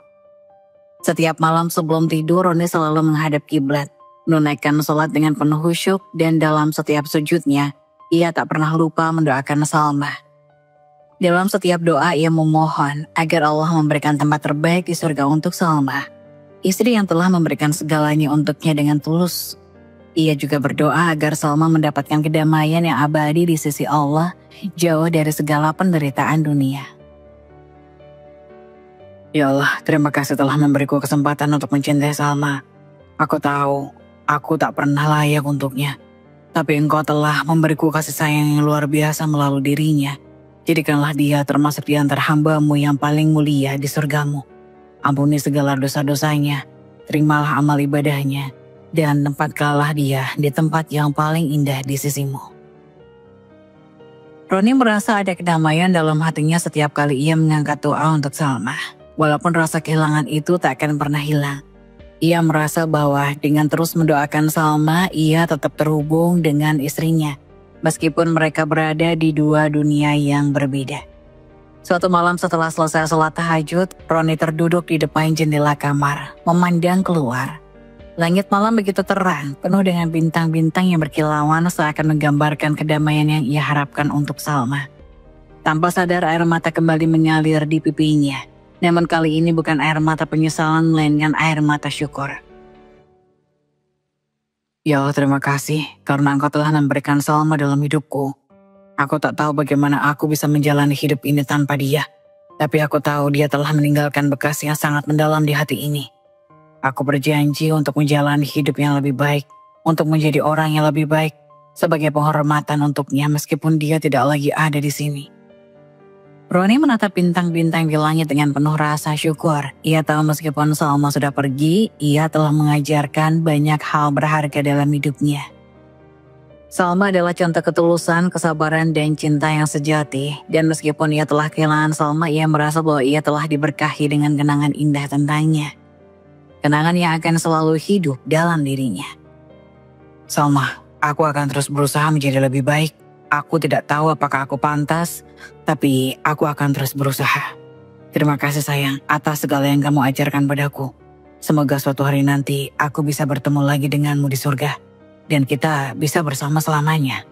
Setiap malam sebelum tidur, Roni selalu menghadap kiblat, menunaikan sholat dengan penuh khusyuk, dan dalam setiap sujudnya, ia tak pernah lupa mendoakan Salma. Dalam setiap doa ia memohon agar Allah memberikan tempat terbaik di surga untuk Salma, istri yang telah memberikan segalanya untuknya dengan tulus. Ia juga berdoa agar Salma mendapatkan kedamaian yang abadi di sisi Allah, jauh dari segala penderitaan dunia. Ya Allah, terima kasih telah memberiku kesempatan untuk mencintai Salma. Aku tahu, aku tak pernah layak untuknya. Tapi Engkau telah memberiku kasih sayang yang luar biasa melalui dirinya. Jadikanlah dia termasuk di antara hamba-Mu yang paling mulia di surgamu. Ampuni segala dosa-dosanya, terimalah amal ibadahnya, dan tempatkanlah dia di tempat yang paling indah di sisi-Mu. Roni merasa ada kedamaian dalam hatinya setiap kali ia mengangkat doa untuk Salma. Walaupun rasa kehilangan itu tak akan pernah hilang. Ia merasa bahwa dengan terus mendoakan Salma, ia tetap terhubung dengan istrinya, meskipun mereka berada di dua dunia yang berbeda. Suatu malam setelah selesai sholat tahajud, Roni terduduk di depan jendela kamar, memandang keluar. Langit malam begitu terang, penuh dengan bintang-bintang yang berkilauan seakan menggambarkan kedamaian yang ia harapkan untuk Salma. Tanpa sadar air mata kembali mengalir di pipinya. Namun kali ini bukan air mata penyesalan, melainkan air mata syukur. Ya Allah, terima kasih karena Engkau telah memberikan Salma dalam hidupku. Aku tak tahu bagaimana aku bisa menjalani hidup ini tanpa dia. Tapi aku tahu dia telah meninggalkan bekas yang sangat mendalam di hati ini. Aku berjanji untuk menjalani hidup yang lebih baik, untuk menjadi orang yang lebih baik, sebagai penghormatan untuknya meskipun dia tidak lagi ada di sini. Roni menatap bintang-bintang di langit dengan penuh rasa syukur. Ia tahu meskipun Salma sudah pergi, ia telah mengajarkan banyak hal berharga dalam hidupnya. Salma adalah contoh ketulusan, kesabaran, dan cinta yang sejati. Dan meskipun ia telah kehilangan Salma, ia merasa bahwa ia telah diberkahi dengan kenangan indah tentangnya. Kenangan yang akan selalu hidup dalam dirinya. Salma, aku akan terus berusaha menjadi lebih baik. Aku tidak tahu apakah aku pantas, tapi aku akan terus berusaha. Terima kasih sayang atas segala yang kamu ajarkan padaku. Semoga suatu hari nanti aku bisa bertemu lagi denganmu di surga. Dan kita bisa bersama selamanya.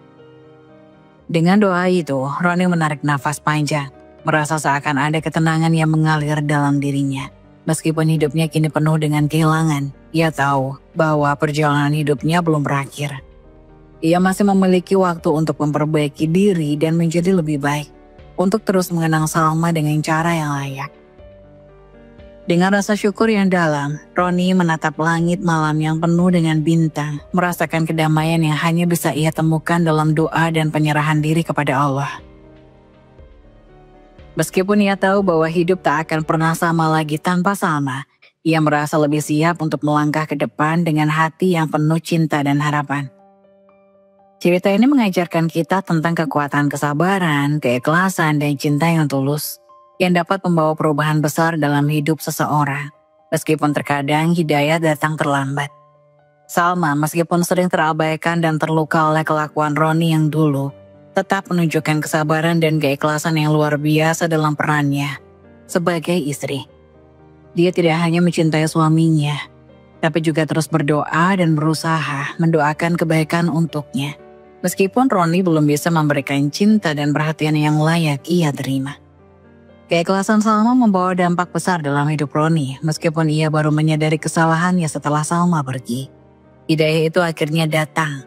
Dengan doa itu, Roni menarik nafas panjang, merasa seakan ada ketenangan yang mengalir dalam dirinya. Meskipun hidupnya kini penuh dengan kehilangan, ia tahu bahwa perjalanan hidupnya belum berakhir. Ia masih memiliki waktu untuk memperbaiki diri dan menjadi lebih baik, untuk terus mengenang Salma dengan cara yang layak. Dengan rasa syukur yang dalam, Roni menatap langit malam yang penuh dengan bintang, merasakan kedamaian yang hanya bisa ia temukan dalam doa dan penyerahan diri kepada Allah. Meskipun ia tahu bahwa hidup tak akan pernah sama lagi tanpa Salma, ia merasa lebih siap untuk melangkah ke depan dengan hati yang penuh cinta dan harapan. Cerita ini mengajarkan kita tentang kekuatan kesabaran, keikhlasan, dan cinta yang tulus, yang dapat membawa perubahan besar dalam hidup seseorang, meskipun terkadang hidayah datang terlambat. Salma, meskipun sering terabaikan dan terluka oleh kelakuan Roni yang dulu, tetap menunjukkan kesabaran dan keikhlasan yang luar biasa dalam perannya sebagai istri. Dia tidak hanya mencintai suaminya, tapi juga terus berdoa dan berusaha mendoakan kebaikan untuknya. Meskipun Roni belum bisa memberikan cinta dan perhatian yang layak ia terima. Keikhlasan Salma membawa dampak besar dalam hidup Roni, meskipun ia baru menyadari kesalahannya setelah Salma pergi. Hidayah itu akhirnya datang.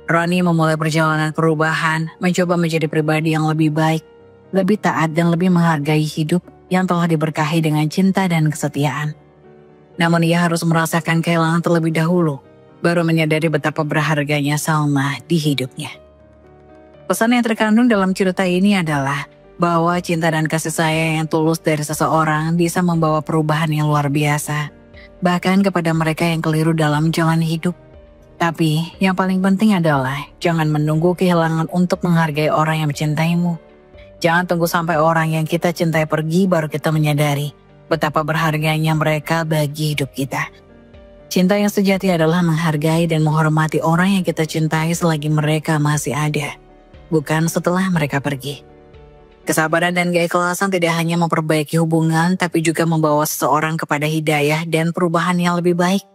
Roni memulai perjalanan perubahan, mencoba menjadi pribadi yang lebih baik, lebih taat dan lebih menghargai hidup yang telah diberkahi dengan cinta dan kesetiaan. Namun ia harus merasakan kehilangan terlebih dahulu, baru menyadari betapa berharganya Salma di hidupnya. Pesan yang terkandung dalam cerita ini adalah bahwa cinta dan kasih sayang yang tulus dari seseorang bisa membawa perubahan yang luar biasa, bahkan kepada mereka yang keliru dalam jalan hidup. Tapi yang paling penting adalah jangan menunggu kehilangan untuk menghargai orang yang mencintaimu. Jangan tunggu sampai orang yang kita cintai pergi baru kita menyadari betapa berharganya mereka bagi hidup kita. Cinta yang sejati adalah menghargai dan menghormati orang yang kita cintai selagi mereka masih ada, bukan setelah mereka pergi. Kesabaran dan keikhlasan tidak hanya memperbaiki hubungan, tapi juga membawa seseorang kepada hidayah dan perubahan yang lebih baik.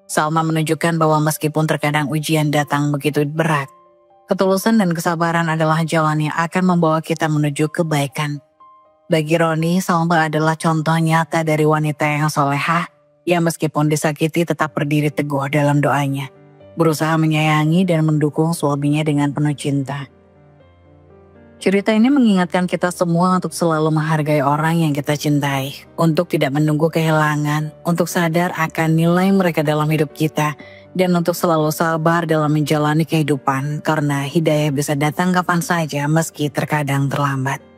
Salma menunjukkan bahwa meskipun terkadang ujian datang begitu berat, ketulusan dan kesabaran adalah jalan yang akan membawa kita menuju kebaikan. Bagi Roni, Salma adalah contoh nyata dari wanita yang solehah, yang meskipun disakiti tetap berdiri teguh dalam doanya, berusaha menyayangi dan mendukung suaminya dengan penuh cinta. Cerita ini mengingatkan kita semua untuk selalu menghargai orang yang kita cintai, untuk tidak menunggu kehilangan, untuk sadar akan nilai mereka dalam hidup kita, dan untuk selalu sabar dalam menjalani kehidupan karena hidayah bisa datang kapan saja meski terkadang terlambat.